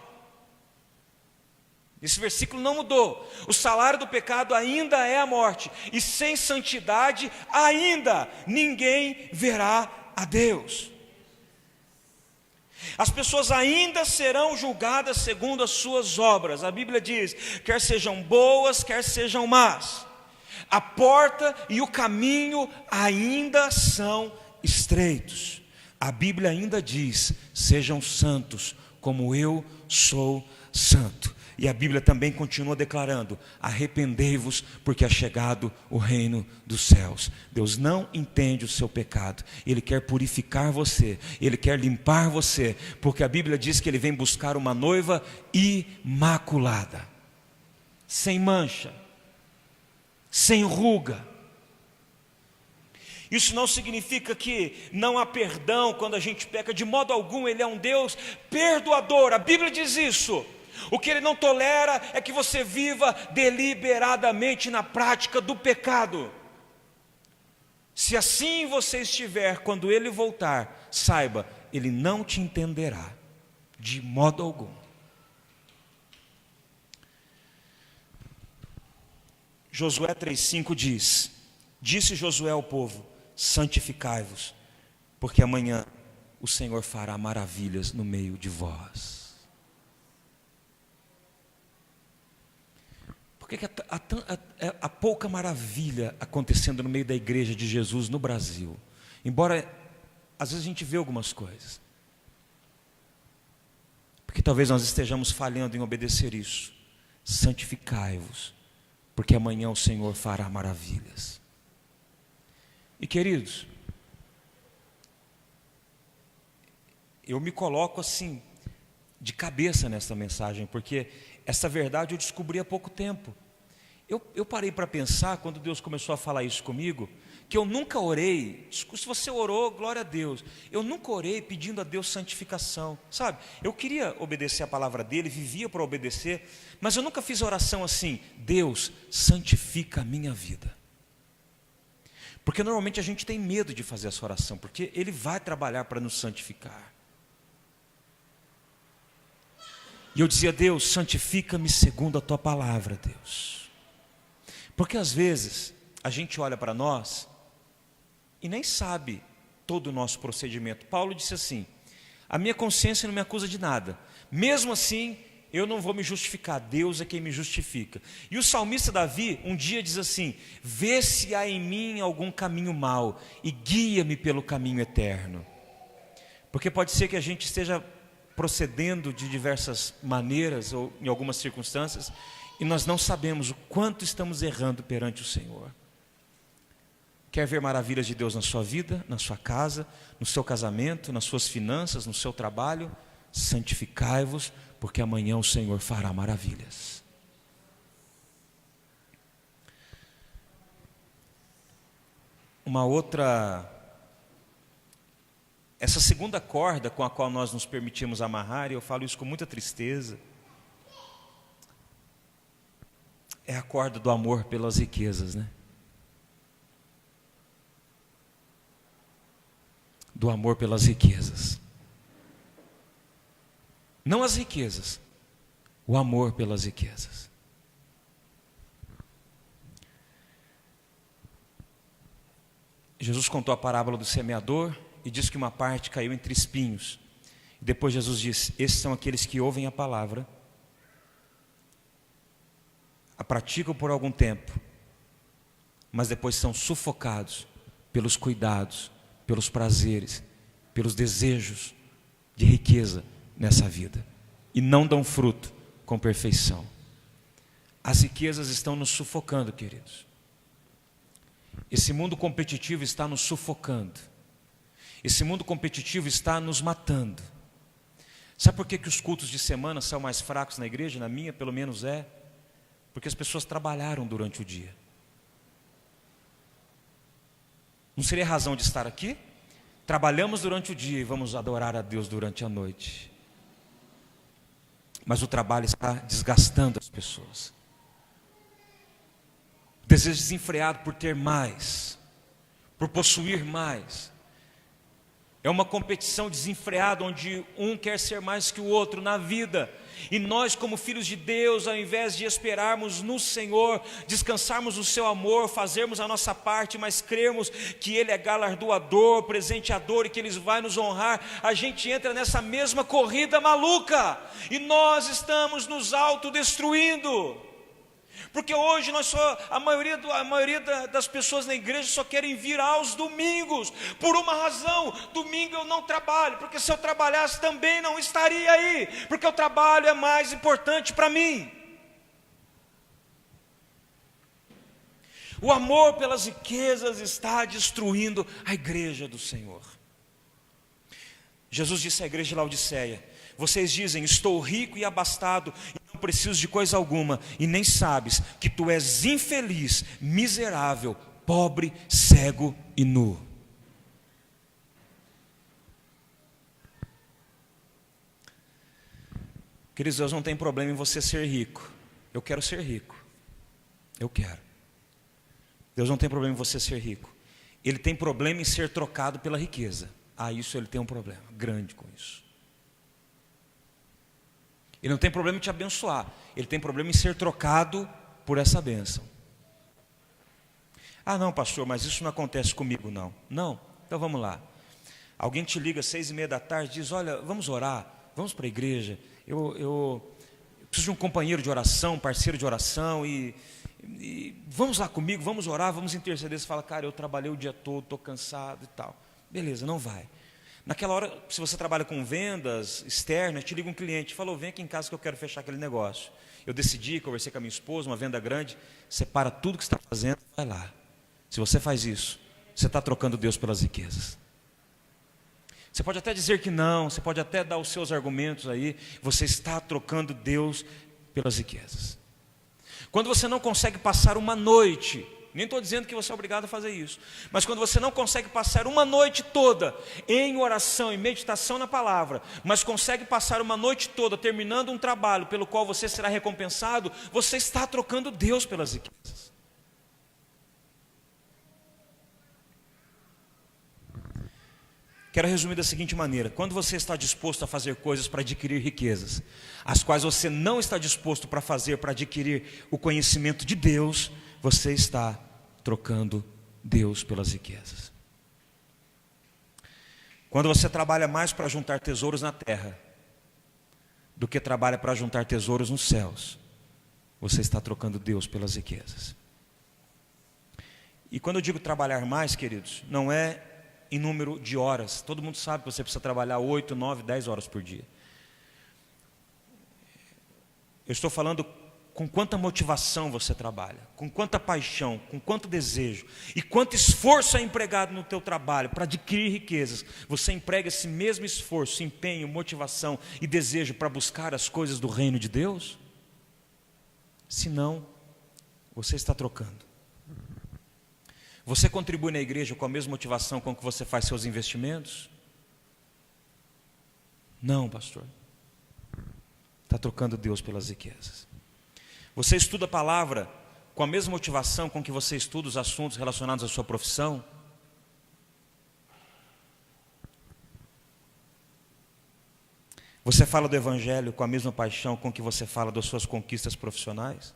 Esse versículo não mudou. O salário do pecado ainda é a morte, e sem santidade ainda ninguém verá a Deus. As pessoas ainda serão julgadas segundo as suas obras. A Bíblia diz: quer sejam boas, quer sejam más, a porta e o caminho ainda são estreitos. A Bíblia ainda diz: sejam santos como eu sou santo. E a Bíblia também continua declarando: arrependei-vos, porque é chegado o reino dos céus. Deus não entende o seu pecado, Ele quer purificar você, Ele quer limpar você, porque a Bíblia diz que Ele vem buscar uma noiva imaculada, sem mancha, sem ruga. Isso não significa que não há perdão quando a gente peca, de modo algum. Ele é um Deus perdoador, a Bíblia diz isso. O que Ele não tolera é que você viva deliberadamente na prática do pecado. Se assim você estiver, quando Ele voltar, saiba, Ele não te entenderá de modo algum. Josué 3,5 diz: disse Josué ao povo: santificai-vos, porque amanhã o Senhor fará maravilhas no meio de vós. Por que há pouca maravilha acontecendo no meio da igreja de Jesus no Brasil? Embora às vezes a gente vê algumas coisas, porque talvez nós estejamos falhando em obedecer isso. Santificai-vos, porque amanhã o Senhor fará maravilhas. E queridos, eu me coloco assim, de cabeça nessa mensagem, porque essa verdade eu descobri há pouco tempo. Eu parei para pensar, quando Deus começou a falar isso comigo, que eu nunca orei. Se você orou, glória a Deus. Eu nunca orei pedindo a Deus santificação, sabe? Eu queria obedecer a palavra dEle, vivia para obedecer, mas eu nunca fiz oração assim: Deus, santifica a minha vida. Porque normalmente a gente tem medo de fazer essa oração, porque Ele vai trabalhar para nos santificar. E eu dizia: Deus, santifica-me segundo a Tua palavra, Deus. Porque às vezes a gente olha para nós e nem sabe todo o nosso procedimento. Paulo disse assim: a minha consciência não me acusa de nada, mesmo assim eu não vou me justificar, Deus é quem me justifica. E o salmista Davi um dia diz assim: vê se há em mim algum caminho mau e guia-me pelo caminho eterno. Porque pode ser que a gente esteja procedendo de diversas maneiras ou em algumas circunstâncias e nós não sabemos o quanto estamos errando perante o Senhor. Quer ver maravilhas de Deus na sua vida, na sua casa, no seu casamento, nas suas finanças, no seu trabalho? Santificai-vos, porque amanhã o Senhor fará maravilhas. Uma outra, essa segunda corda com a qual nós nos permitimos amarrar, e eu falo isso com muita tristeza, é a corda do amor pelas riquezas, né? Do amor pelas riquezas. Não as riquezas, o amor pelas riquezas. Jesus contou a parábola do semeador e disse que uma parte caiu entre espinhos. E depois Jesus disse: esses são aqueles que ouvem a palavra, a praticam por algum tempo, mas depois são sufocados pelos cuidados, pelos prazeres, pelos desejos de riqueza nessa vida, e não dão fruto com perfeição. As riquezas estão nos sufocando, queridos. Esse mundo competitivo está nos sufocando. Esse mundo competitivo está nos matando. Sabe por que os cultos de semana são mais fracos na igreja? Na minha, pelo menos, é porque as pessoas trabalharam durante o dia. Não seria razão de estar aqui? Trabalhamos durante o dia e vamos adorar a Deus durante a noite. Mas o trabalho está desgastando as pessoas. Desejo desenfreado por ter mais, por possuir mais. É uma competição desenfreada, onde um quer ser mais que o outro na vida. E nós, como filhos de Deus, ao invés de esperarmos no Senhor, descansarmos no seu amor, fazermos a nossa parte, mas crermos que Ele é galardoador, presenteador e que Ele vai nos honrar, a gente entra nessa mesma corrida maluca, e nós estamos nos autodestruindo. Porque hoje a maioria das pessoas na igreja só querem vir aos domingos, por uma razão: domingo eu não trabalho, porque se eu trabalhasse também não estaria aí, porque o trabalho é mais importante para mim. O amor pelas riquezas está destruindo a igreja do Senhor. Jesus disse à igreja de Laodiceia: vocês dizem, estou rico e abastado, não preciso de coisa alguma, e nem sabes que tu és infeliz, miserável, pobre, cego e nu. Queridos, Deus não tem problema em você ser rico. Eu quero ser rico. Eu quero. Deus não tem problema em você ser rico. Ele tem problema em ser trocado pela riqueza. Isso ele tem um problema grande com isso. Ele não tem problema em te abençoar, ele tem problema em ser trocado por essa bênção. Não, pastor, mas isso não acontece comigo, não. Não, então vamos lá. Alguém te liga às 6:30 da tarde, diz: olha, vamos orar, vamos para a igreja. Eu preciso de um companheiro de oração, um parceiro de oração, e vamos lá comigo, vamos orar, vamos interceder. Você fala: cara, eu trabalhei o dia todo, estou cansado e tal. Beleza, não vai. Naquela hora, se você trabalha com vendas externas, te liga um cliente, falou: vem aqui em casa que eu quero fechar aquele negócio. Eu decidi, conversei com a minha esposa, uma venda grande. Separa tudo que você está fazendo, vai lá. Se você faz isso, você está trocando Deus pelas riquezas. Você pode até dizer que não, você pode até dar os seus argumentos aí, você está trocando Deus pelas riquezas. Quando você não consegue passar uma noite, nem estou dizendo que você é obrigado a fazer isso, mas quando você não consegue passar uma noite toda em oração e meditação na palavra, mas consegue passar uma noite toda terminando um trabalho pelo qual você será recompensado, você está trocando Deus pelas riquezas. Quero resumir da seguinte maneira: quando você está disposto a fazer coisas para adquirir riquezas, as quais você não está disposto para fazer para adquirir o conhecimento de Deus, você está trocando Deus pelas riquezas. Quando você trabalha mais para juntar tesouros na terra do que trabalha para juntar tesouros nos céus, você está trocando Deus pelas riquezas. E quando eu digo trabalhar mais, queridos, não é em número de horas. Todo mundo sabe que você precisa trabalhar 8, 9, 10 horas por dia. Eu estou falando com quanta motivação você trabalha, com quanta paixão, com quanto desejo e quanto esforço é empregado no teu trabalho para adquirir riquezas. Você emprega esse mesmo esforço, empenho, motivação e desejo para buscar as coisas do reino de Deus? Se não, você está trocando. Você contribui na igreja com a mesma motivação com que você faz seus investimentos? Não, pastor. Está trocando Deus pelas riquezas. Você estuda a palavra com a mesma motivação com que você estuda os assuntos relacionados à sua profissão? Você fala do evangelho com a mesma paixão com que você fala das suas conquistas profissionais?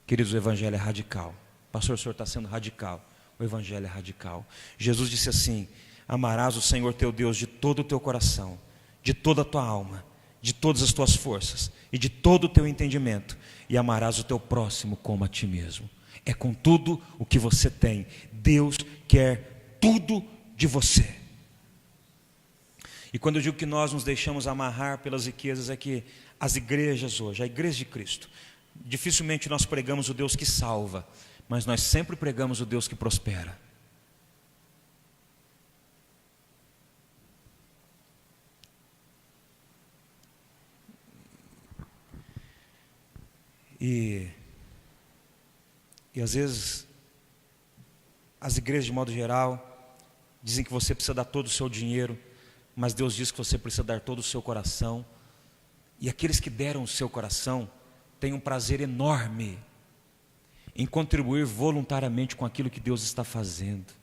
Queridos, o evangelho é radical. Pastor, o senhor está sendo radical. O evangelho é radical. Jesus disse assim: amarás o Senhor teu Deus de todo o teu coração, de toda a tua alma, de todas as tuas forças e de todo o teu entendimento, e amarás o teu próximo como a ti mesmo. É com tudo o que você tem. Deus quer tudo de você. E quando eu digo que nós nos deixamos amarrar pelas riquezas, é que as igrejas hoje, a igreja de Cristo, dificilmente nós pregamos o Deus que salva, mas nós sempre pregamos o Deus que prospera. E às vezes as igrejas de modo geral dizem que você precisa dar todo o seu dinheiro, mas Deus diz que você precisa dar todo o seu coração. E aqueles que deram o seu coração têm um prazer enorme em contribuir voluntariamente com aquilo que Deus está fazendo.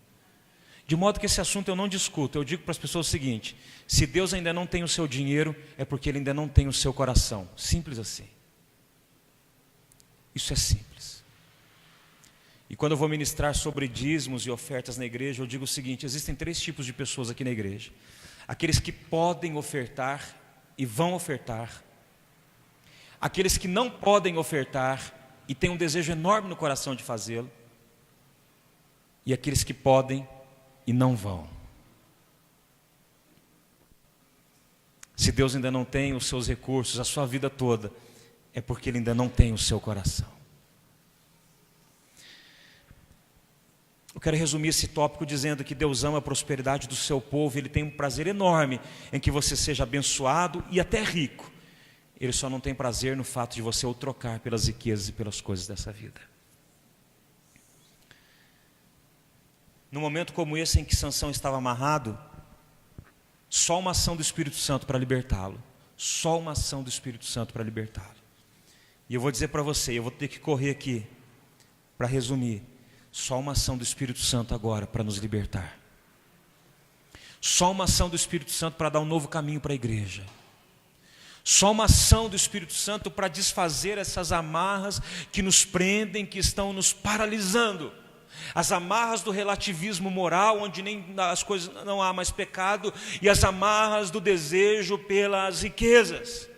De modo que esse assunto eu não discuto, eu digo para as pessoas o seguinte: se Deus ainda não tem o seu dinheiro, é porque Ele ainda não tem o seu coração. Simples assim. Isso é simples. E quando eu vou ministrar sobre dízimos e ofertas na igreja, eu digo o seguinte: existem 3 tipos de pessoas aqui na igreja. Aqueles que podem ofertar e vão ofertar. Aqueles que não podem ofertar e têm um desejo enorme no coração de fazê-lo. E aqueles que podem e não vão. Se Deus ainda não tem os seus recursos, a sua vida toda, é porque Ele ainda não tem o seu coração. Eu quero resumir esse tópico dizendo que Deus ama a prosperidade do seu povo. Ele tem um prazer enorme em que você seja abençoado e até rico. Ele só não tem prazer no fato de você o trocar pelas riquezas e pelas coisas dessa vida. No momento como esse em que Sansão estava amarrado, só uma ação do Espírito Santo para libertá-lo. Só uma ação do Espírito Santo para libertá-lo. E eu vou dizer para você, eu vou ter que correr aqui para resumir. Só uma ação do Espírito Santo agora para nos libertar. Só uma ação do Espírito Santo para dar um novo caminho para a igreja. Só uma ação do Espírito Santo para desfazer essas amarras que nos prendem, que estão nos paralisando. As amarras do relativismo moral, onde nem as coisas não há mais pecado, e as amarras do desejo pelas riquezas.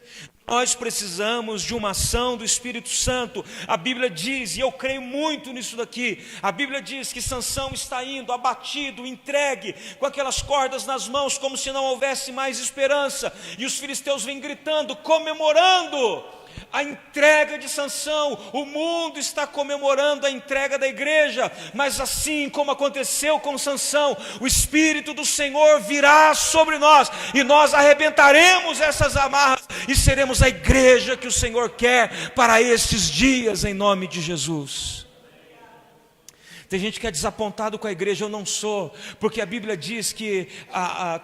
Nós precisamos de uma ação do Espírito Santo. A Bíblia diz, e eu creio muito nisso daqui, a Bíblia diz que Sansão está indo abatido, entregue, com aquelas cordas nas mãos, como se não houvesse mais esperança, e os filisteus vêm gritando, comemorando a entrega de Sansão. O mundo está comemorando a entrega da igreja, mas assim como aconteceu com Sansão, o Espírito do Senhor virá sobre nós, e nós arrebentaremos essas amarras, e seremos a igreja que o Senhor quer para estes dias, em nome de Jesus. Tem gente que é desapontado com a igreja. Eu não sou, porque a Bíblia diz que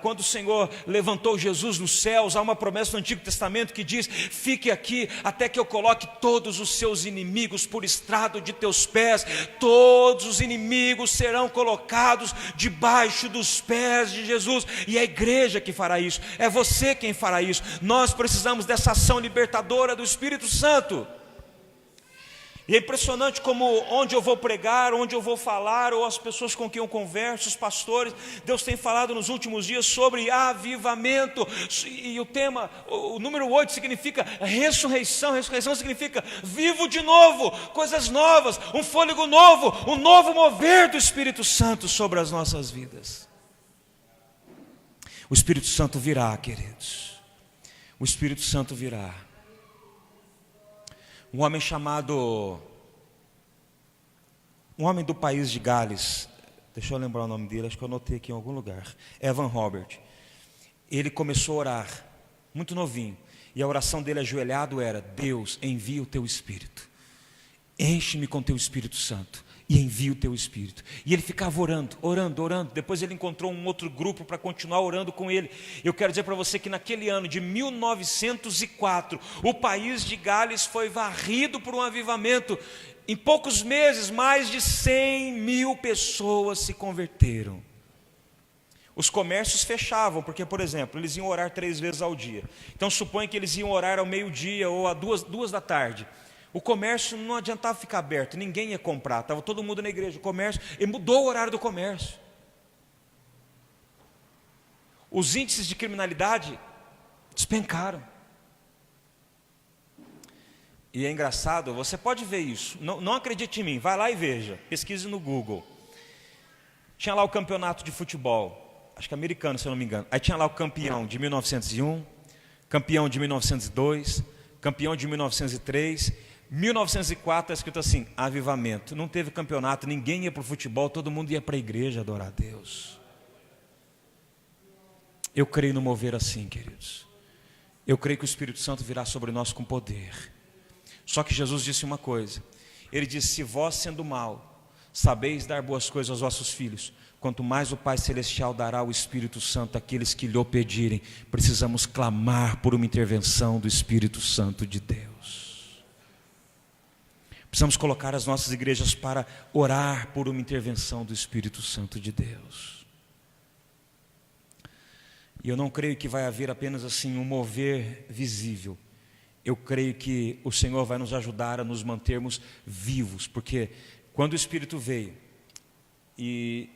quando o Senhor levantou Jesus nos céus, há uma promessa no Antigo Testamento que diz: fique aqui até que eu coloque todos os seus inimigos por estrado de teus pés. Todos os inimigos serão colocados debaixo dos pés de Jesus, e é a igreja que fará isso, é você quem fará isso. Nós precisamos dessa ação libertadora do Espírito Santo. E é impressionante como onde eu vou pregar, onde eu vou falar, ou as pessoas com quem eu converso, os pastores, Deus tem falado nos últimos dias sobre avivamento. E o tema, o número 8 significa ressurreição. Ressurreição significa vivo de novo, coisas novas, um fôlego novo, um novo mover do Espírito Santo sobre as nossas vidas. O Espírito Santo virá, queridos. O Espírito Santo virá. Um homem do país de Gales, deixa eu lembrar o nome dele, acho que eu anotei aqui em algum lugar, Evan Robert. Ele começou a orar, muito novinho, e a oração dele ajoelhado era: Deus, envia o teu Espírito, enche-me com teu Espírito Santo, e envia o teu Espírito. E ele ficava orando. Depois ele encontrou um outro grupo para continuar orando com ele. Eu quero dizer para você que naquele ano de 1904, o país de Gales foi varrido por um avivamento. Em poucos meses, mais de 100 mil pessoas se converteram. Os comércios fechavam, porque, por exemplo, eles iam orar 3 vezes ao dia. Então suponha que eles iam orar ao meio-dia ou às 2 da tarde. O comércio não adiantava ficar aberto, ninguém ia comprar, estava todo mundo na igreja. O comércio, ele mudou o horário do comércio. Os índices de criminalidade despencaram. E é engraçado, você pode ver isso, não acredite em mim, vai lá e veja, pesquise no Google. Tinha lá o campeonato de futebol, acho que americano, se eu não me engano. Aí tinha lá o campeão de 1901, campeão de 1902, campeão de 1903... 1904 está escrito assim: avivamento. Não teve campeonato, ninguém ia para o futebol, todo mundo ia para a igreja adorar a Deus. Eu creio no mover assim, queridos. Eu creio que o Espírito Santo virá sobre nós com poder. Só que Jesus disse uma coisa. Ele disse: se vós, sendo mau, sabeis dar boas coisas aos vossos filhos, quanto mais o Pai Celestial dará o Espírito Santo àqueles que lhe o pedirem. Precisamos clamar por uma intervenção do Espírito Santo de Deus. Precisamos colocar as nossas igrejas para orar por uma intervenção do Espírito Santo de Deus. E eu não creio que vai haver apenas assim um mover visível. Eu creio que o Senhor vai nos ajudar a nos mantermos vivos, porque quando o Espírito veio e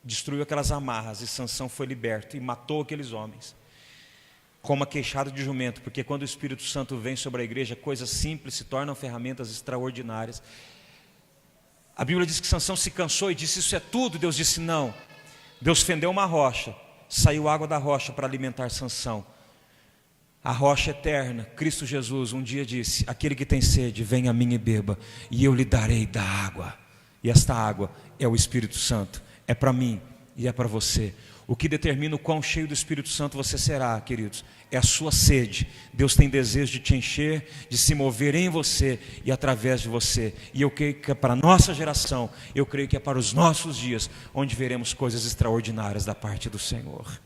destruiu aquelas amarras, e Sansão foi liberto e matou aqueles homens, como a queixada de jumento, porque quando o Espírito Santo vem sobre a igreja, coisas simples se tornam ferramentas extraordinárias. A Bíblia diz que Sansão se cansou e disse: isso é tudo. Deus disse: não. Deus fendeu uma rocha, saiu água da rocha para alimentar Sansão. A rocha eterna, Cristo Jesus, um dia disse: aquele que tem sede, venha a mim e beba, e eu lhe darei da água. E esta água é o Espírito Santo, é para mim e é para você. O que determina o quão cheio do Espírito Santo você será, queridos, é a sua sede. Deus tem desejo de te encher, de se mover em você e através de você. E eu creio que é para a nossa geração, eu creio que é para os nossos dias, onde veremos coisas extraordinárias da parte do Senhor.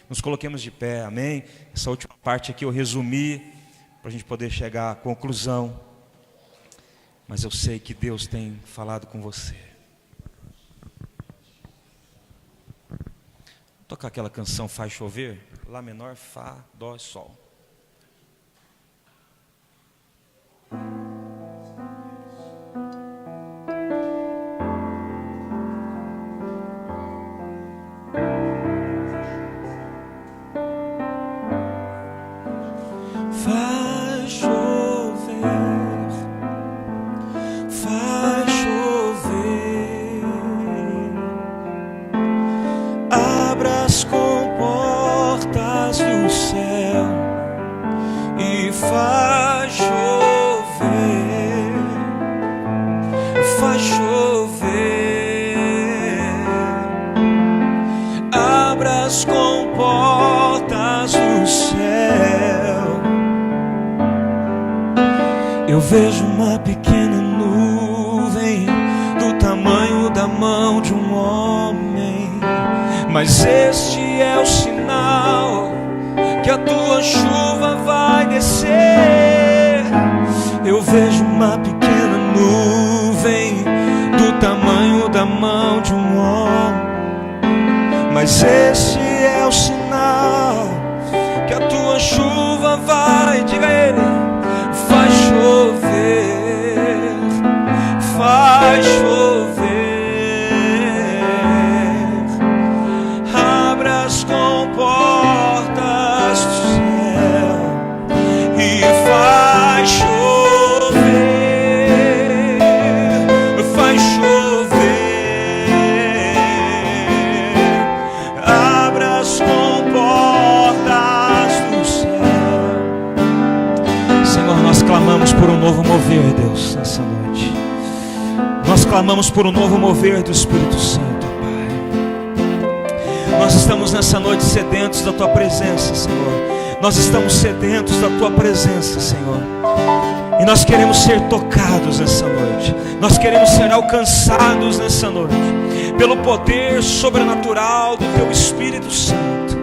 Nos coloquemos de pé, amém? Essa última parte aqui eu resumi, para a gente poder chegar à conclusão. Mas eu sei que Deus tem falado com você. Tocar aquela canção Faz Chover, Lá menor, Fá, Dó, Sol. Faz chover, faz chover, abra as comportas do céu e faz chover, faz chover, abra as comportas do céu. Eu vejo uma pequena nuvem do tamanho da mão de um homem, mas este é o sinal que a tua chuva vai descer. Eu vejo uma pequena nuvem do tamanho da mão de um homem, mas este é o sinal que a tua chuva vai, diga a ele, faz chover, faz chover, abra as comportas do céu e faz chover, faz chover, abra as comportas do céu. Senhor, nós clamamos por um novo mover, Deus, nessa noite. Nós clamamos por um novo mover do Espírito Santo, Pai. Nós estamos nessa noite sedentos da Tua presença, Senhor. Nós estamos sedentos da Tua presença, Senhor. E nós queremos ser tocados nessa noite. Nós queremos ser alcançados nessa noite pelo poder sobrenatural do Teu Espírito Santo.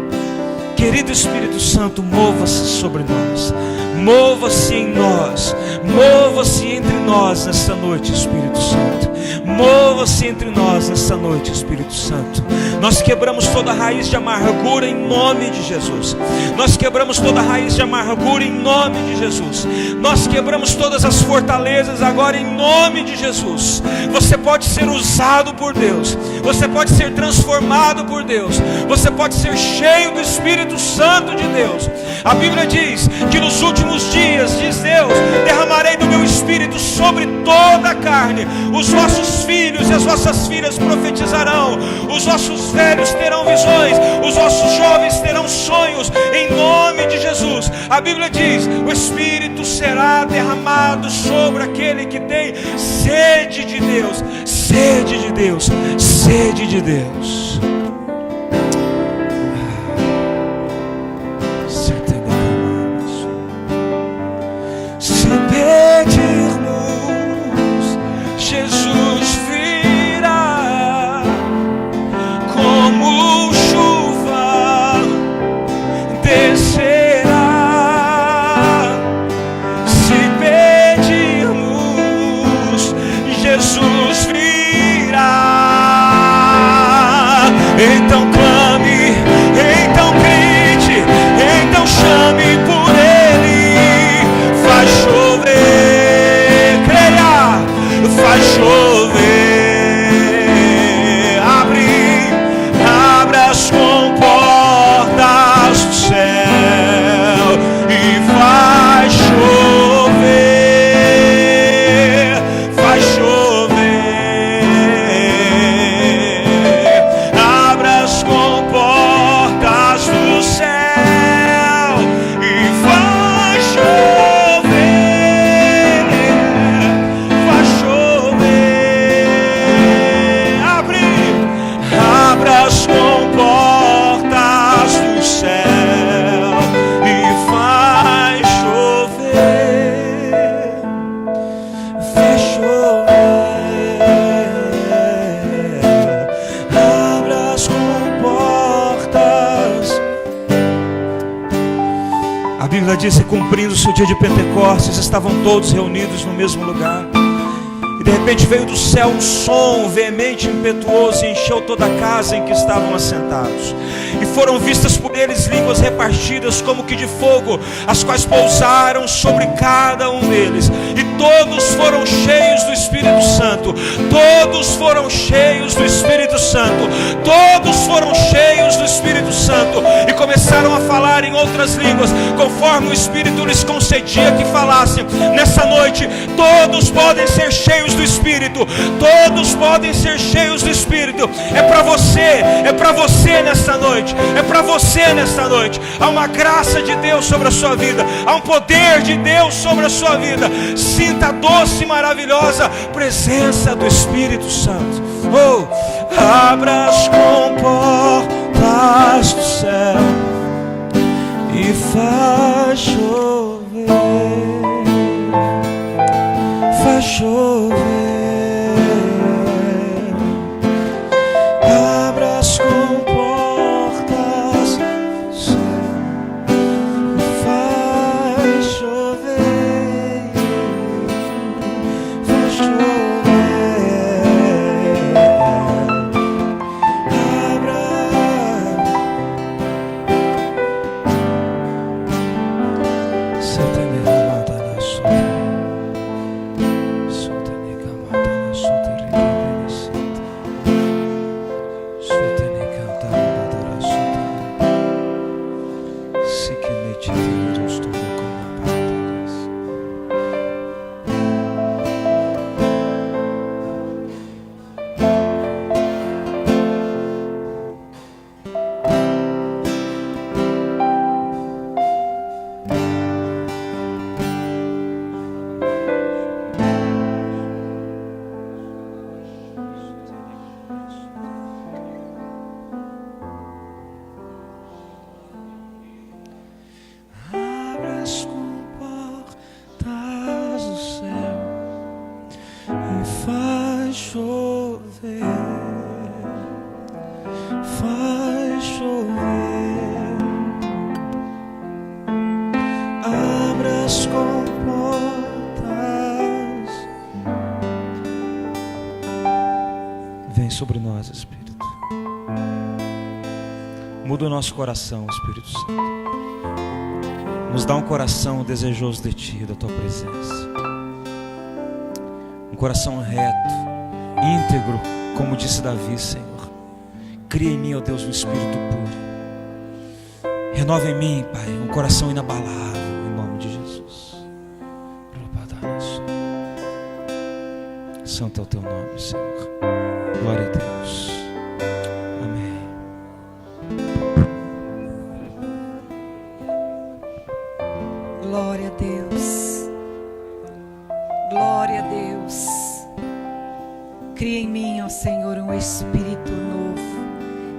Querido Espírito Santo, mova-se sobre nós. Mova-se em nós, mova-se entre nós nessa noite, Espírito Santo. Mova-se entre nós nessa noite, Espírito Santo. Nós quebramos toda raiz de amargura em nome de Jesus. Nós quebramos toda raiz de amargura em nome de Jesus. Nós quebramos todas as fortalezas agora em nome de Jesus. Você pode ser usado por Deus. Você pode ser transformado por Deus. Você pode ser cheio do Espírito Santo de Deus. A Bíblia diz que nos últimos dias, diz Deus, derramarei do meu Espírito sobre toda a carne. Os vossos filhos e as vossas filhas profetizarão. Os vossos velhos terão visões. Os vossos jovens terão sonhos. Em nome de Jesus. A Bíblia diz: o Espírito será derramado sobre aquele que tem sede de Deus. Sede de Deus. Sede de Deus. Se pedirmos, Jesus virá como chuva, descerá. Se pedirmos, Jesus virá. Então clame, então grite, então chame por Ele. Faz chover, creia, faz chover. Abra as comportas do céu e faz chover, faz chover. Abra as comportas do céu e faz chover, faz chover. Abra as comportas do céu e faz chover, faz chover. Abra as comportas. A Bíblia diz que, cumprindo-se o dia de Pentecostes, estavam todos reunidos no mesmo lugar. E de repente veio do céu um som veemente, impetuoso, e encheu toda a casa em que estavam assentados. E foram vistas por eles línguas repartidas como que de fogo, as quais pousaram sobre cada um deles. E todos foram cheios do Espírito Santo. Todos foram cheios do Espírito Santo. Todos foram cheios do Espírito Santo. E começaram a falar em outras línguas, conforme o Espírito lhes concedia que falassem. Nessa noite, todos podem ser cheios do Espírito. Todos podem ser cheios do Espírito. É para você nessa noite. É para você nessa noite. Há uma graça de Deus sobre a sua vida. Há um poder de Deus sobre a sua vida. Sinta a doce e maravilhosa presença do Espírito Santo. Oh, abra as comportas do céu e faz chover, faz chover. Abra as comportas do céu e faz chover, faz chover. Abra. Sobre nós, Espírito. Muda o nosso coração, Espírito Santo. Nos dá um coração desejoso de Ti, da Tua presença. Um coração reto, íntegro, como disse Davi, Senhor. Cria em mim, ó Deus, um espírito puro. Renova em mim, Pai, um coração inabalável, em nome de Jesus. Santo é o Teu nome, Senhor. Glória a Deus. Amém. Glória a Deus. Glória a Deus. Cria em mim, ó Senhor, um espírito novo.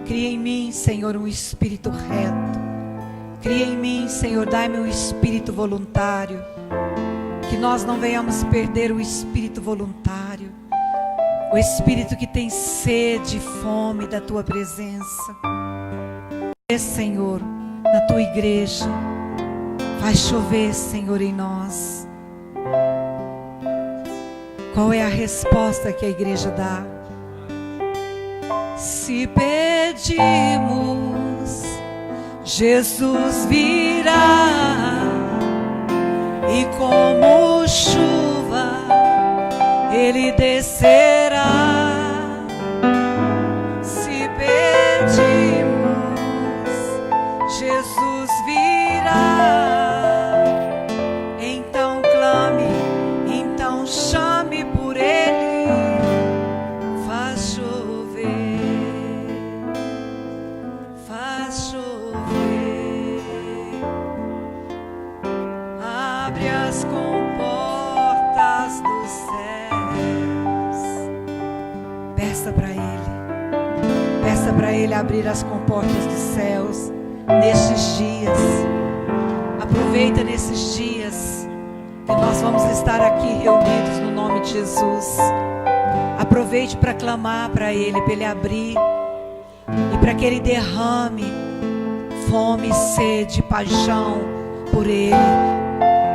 Cria em mim, Senhor, um espírito reto. Cria em mim, Senhor, dai-me um espírito voluntário. Que nós não venhamos perder o espírito voluntário. O espírito que tem sede e fome da Tua presença. Senhor, na Tua igreja. Vai chover, Senhor, em nós. Qual é a resposta que a igreja dá? Se pedimos, Jesus virá, e como chuva Ele descerá. Se pedimos, Jesus virá. Então clame, então chame por Ele. Faz chover, faz chover. Abre as comportas dos céus. Peça para Ele. Peça para Ele abrir as comportas dos céus nestes dias. Aproveita nesses dias que nós vamos estar aqui reunidos no nome de Jesus. Aproveite para clamar para Ele, para Ele abrir e para que Ele derrame fome, sede, paixão por Ele.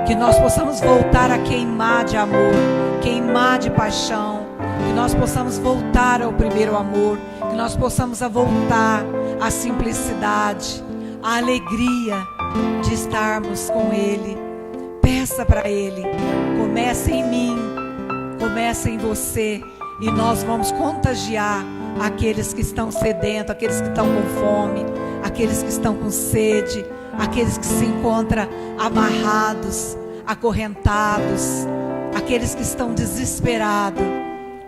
Que nós possamos voltar a queimar de amor, queimar de paixão. Que nós possamos voltar ao primeiro amor. Que nós possamos voltar à simplicidade, à alegria de estarmos com Ele. Peça para Ele. Comece em mim, comece em você. E nós vamos contagiar aqueles que estão sedentos, aqueles que estão com fome, aqueles que estão com sede, aqueles que se encontram amarrados, acorrentados, aqueles que estão desesperados,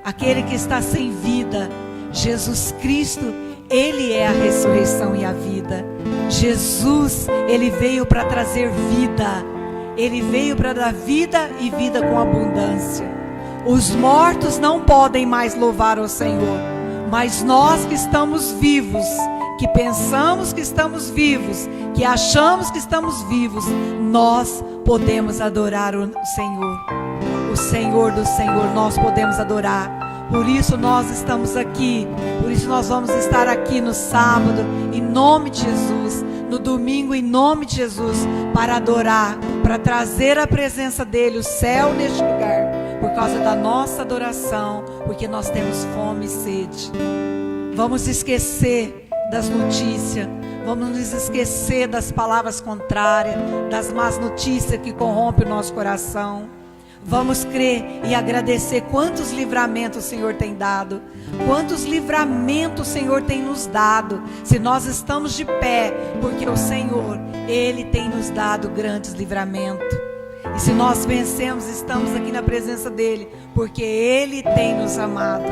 aquele que está sem vida. Jesus Cristo, Ele é a ressurreição e a vida. Jesus, Ele veio para trazer vida. Ele veio para dar vida e vida com abundância. Os mortos não podem mais louvar ao Senhor, mas nós que estamos vivos, que pensamos que estamos vivos, que achamos que estamos vivos, nós podemos adorar o Senhor. O Senhor do Senhor, nós podemos adorar. Por isso nós estamos aqui, por isso nós vamos estar aqui no sábado, em nome de Jesus, no domingo, em nome de Jesus, para adorar, para trazer a presença dEle, o céu neste lugar, por causa da nossa adoração, porque nós temos fome e sede. Vamos esquecer das notícias, vamos nos esquecer das palavras contrárias, das más notícias que corrompem o nosso coração. Vamos crer e agradecer quantos livramentos o Senhor tem dado, quantos livramentos o Senhor tem nos dado. Se nós estamos de pé, porque o Senhor, Ele tem nos dado grandes livramentos. E se nós vencemos, estamos aqui na presença dEle, porque Ele tem nos amado.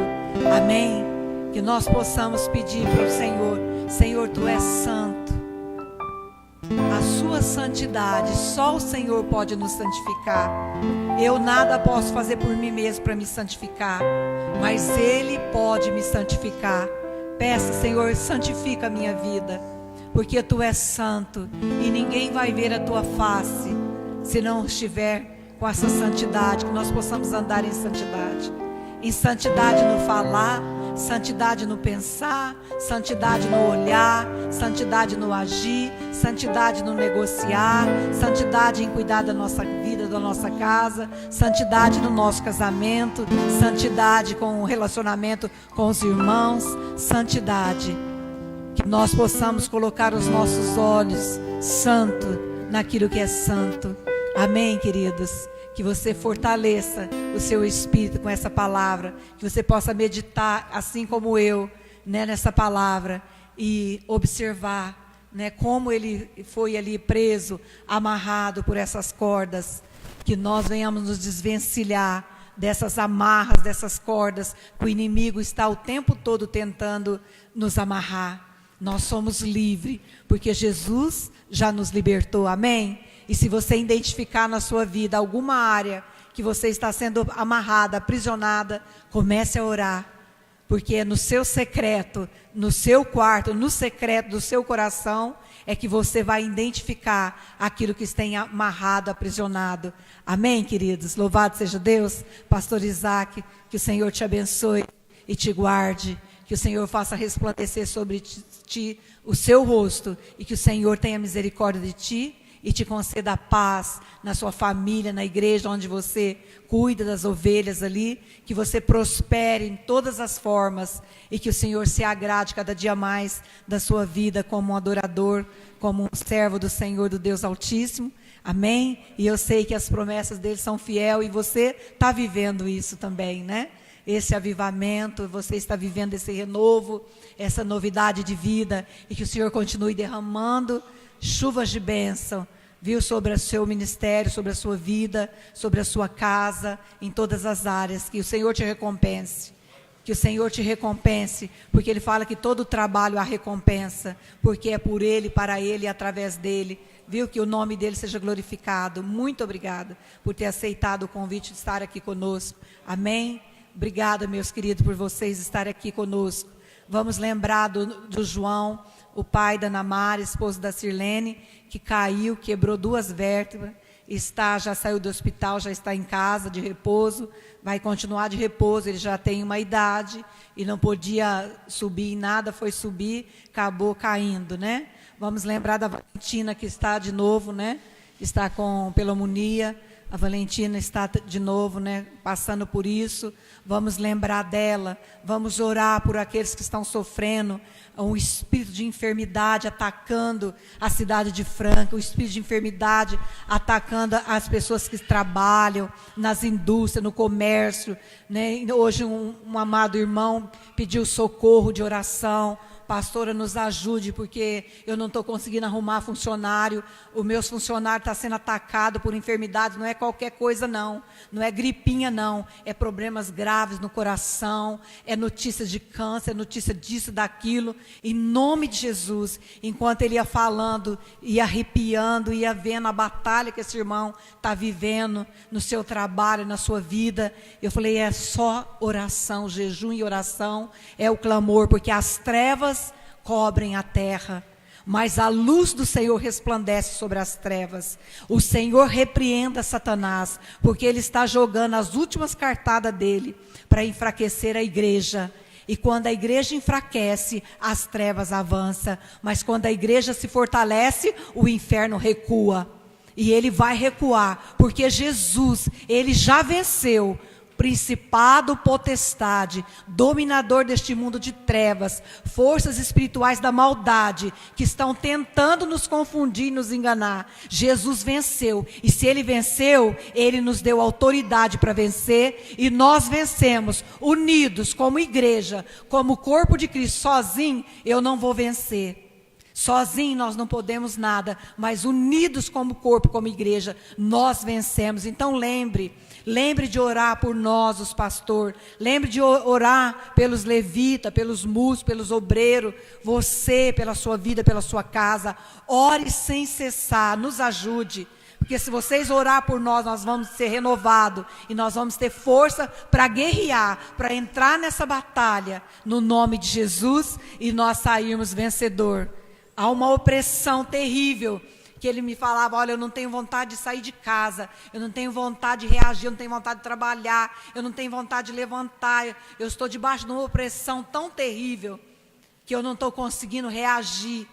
Amém? Que nós possamos pedir para o Senhor: Senhor, Tu és santo. A sua santidade, só o Senhor pode nos santificar. Eu nada posso fazer por mim mesmo para me santificar, mas Ele pode me santificar. Peça, Senhor, santifica a minha vida, porque Tu és santo e ninguém vai ver a Tua face se não estiver com essa santidade. Que nós possamos andar em santidade no falar, santidade no pensar, santidade no olhar, santidade no agir, santidade no negociar, santidade em cuidar da nossa vida, da nossa casa, santidade no nosso casamento, santidade com o relacionamento com os irmãos, santidade. Que nós possamos colocar os nossos olhos santo naquilo que é santo. Amém, queridos? Que você fortaleça o seu espírito com essa palavra, que você possa meditar assim como eu, né, nessa palavra e observar, né, como ele foi ali preso, amarrado por essas cordas. Que nós venhamos nos desvencilhar dessas amarras, dessas cordas que o inimigo está o tempo todo tentando nos amarrar. Nós somos livres, porque Jesus já nos libertou, amém? E se você identificar na sua vida alguma área que você está sendo amarrada, aprisionada, comece a orar. Porque é no seu secreto, no seu quarto, no secreto do seu coração, é que você vai identificar aquilo que está amarrado, aprisionado. Amém, queridos? Louvado seja Deus. Pastor Isaac, que o Senhor te abençoe e te guarde. Que o Senhor faça resplandecer sobre ti o seu rosto e que o Senhor tenha misericórdia de ti e te conceda a paz na sua família, na igreja onde você cuida das ovelhas ali, que você prospere em todas as formas e que o Senhor se agrade cada dia mais da sua vida como um adorador, como um servo do Senhor, do Deus Altíssimo. Amém? E eu sei que as promessas dele são fiéis e você está vivendo isso também, né? Esse avivamento, você está vivendo esse renovo, essa novidade de vida, e que o Senhor continue derramando chuvas de bênção, viu, sobre o seu ministério, sobre a sua vida, sobre a sua casa, em todas as áreas. Que o Senhor te recompense, que o Senhor te recompense, porque Ele fala que todo trabalho há recompensa, porque é por Ele, para Ele e através dEle, viu, que o nome dEle seja glorificado. Muito obrigada por ter aceitado o convite de estar aqui conosco. Amém? Obrigada, meus queridos, por vocês estarem aqui conosco. Vamos lembrar do João, o pai da Namara, esposo da Sirlene, que caiu, quebrou 2 vértebras, já saiu do hospital, já está em casa de repouso, vai continuar de repouso. Ele já tem uma idade e não podia subir em nada, foi subir, acabou caindo, né? Vamos lembrar da Valentina, que está de novo, né? Está com pneumonia. A Valentina está de novo, né, passando por isso. Vamos lembrar dela, vamos orar por aqueles que estão sofrendo um espírito de enfermidade atacando a cidade de Franca, o espírito de enfermidade atacando as pessoas que trabalham nas indústrias, no comércio, né? Hoje um amado irmão pediu socorro de oração. Pastora, nos ajude, porque eu não estou conseguindo arrumar funcionário, os meus funcionários estão sendo atacados por enfermidades, não é qualquer coisa não é gripinha não, é problemas graves no coração, é notícia de câncer, é notícia disso, daquilo. Em nome de Jesus, enquanto ele ia falando, ia arrepiando, ia vendo a batalha que esse irmão está vivendo no seu trabalho, na sua vida, eu falei, é só oração, jejum e oração, é o clamor, porque as trevas cobrem a terra, mas a luz do Senhor resplandece sobre as trevas. O Senhor repreenda Satanás, porque ele está jogando as últimas cartadas dele para enfraquecer a igreja. E quando a igreja enfraquece, as trevas avançam, mas quando a igreja se fortalece, o inferno recua. E ele vai recuar, porque Jesus, ele já venceu principado, potestade, dominador deste mundo de trevas, forças espirituais da maldade, que estão tentando nos confundir e nos enganar. Jesus venceu, e se ele venceu, ele nos deu autoridade para vencer, e nós vencemos, unidos como igreja, como corpo de Cristo. Sozinho eu não vou vencer, sozinho nós não podemos nada, mas unidos como corpo, como igreja, nós vencemos. Então lembre de orar por nós, os pastores. Lembre de orar pelos levitas, pelos músicos, pelos obreiros. Você, pela sua vida, pela sua casa. Ore sem cessar, nos ajude. Porque se vocês orar por nós, nós vamos ser renovados. E nós vamos ter força para guerrear, para entrar nessa batalha, no nome de Jesus, e nós sairmos vencedor. Há uma opressão terrível, que ele me falava, olha, eu não tenho vontade de sair de casa, eu não tenho vontade de reagir, eu não tenho vontade de trabalhar, eu não tenho vontade de levantar, eu estou debaixo de uma opressão tão terrível, que eu não estou conseguindo reagir.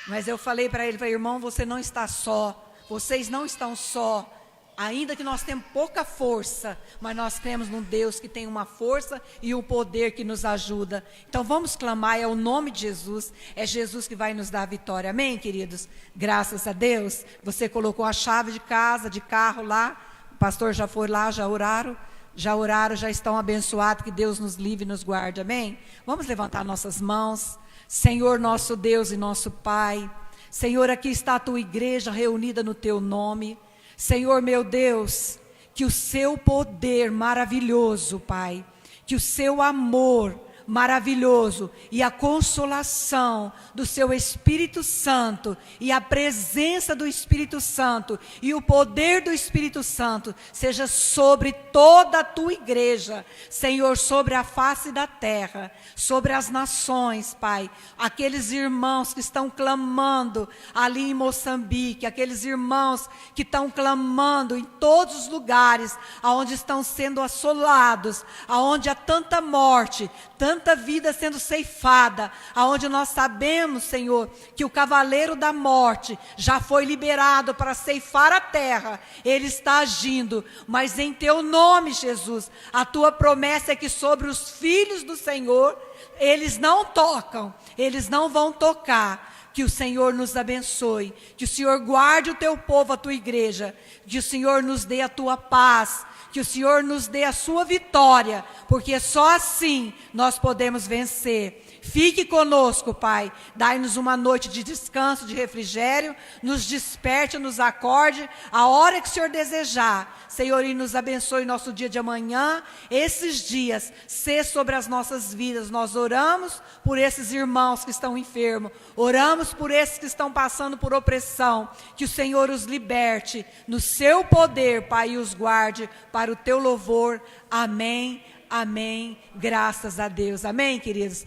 Mas eu falei para ele, irmão, você não está só, vocês não estão só, ainda que nós temos pouca força, mas nós cremos num Deus que tem uma força e um poder que nos ajuda. Então vamos clamar, é o nome de Jesus, é Jesus que vai nos dar a vitória. Amém, queridos? Graças a Deus. Você colocou a chave de casa, de carro lá, o pastor já foi lá, já oraram, já estão abençoados, que Deus nos livre e nos guarde. Amém? Vamos levantar nossas mãos. Senhor, nosso Deus e nosso Pai, Senhor, aqui está a tua igreja reunida no teu nome. Senhor, meu Deus, que o seu poder maravilhoso, Pai, que o seu amor maravilhoso e a consolação do seu Espírito Santo e a presença do Espírito Santo e o poder do Espírito Santo seja sobre toda a tua igreja, Senhor, sobre a face da terra, sobre as nações, Pai, aqueles irmãos que estão clamando ali em Moçambique, aqueles irmãos que estão clamando em todos os lugares aonde estão sendo assolados, aonde há tanta morte, tanta tanta vida sendo ceifada, aonde nós sabemos, Senhor, que o cavaleiro da morte já foi liberado para ceifar a terra, ele está agindo, mas em teu nome, Jesus, a tua promessa é que sobre os filhos do Senhor, eles não tocam, eles não vão tocar. Que o Senhor nos abençoe, que o Senhor guarde o teu povo, a tua igreja, que o Senhor nos dê a tua paz, que o Senhor nos dê a sua vitória, porque só assim nós podemos vencer. Fique conosco, Pai, dai-nos uma noite de descanso, de refrigério, nos desperte, nos acorde, a hora que o Senhor desejar. Senhor, e nos abençoe nosso dia de amanhã, esses dias, ser sobre as nossas vidas. Nós oramos por esses irmãos que estão enfermos, oramos por esses que estão passando por opressão, que o Senhor os liberte no seu poder, Pai, e os guarde para o teu louvor. Amém, amém, graças a Deus. Amém, queridos?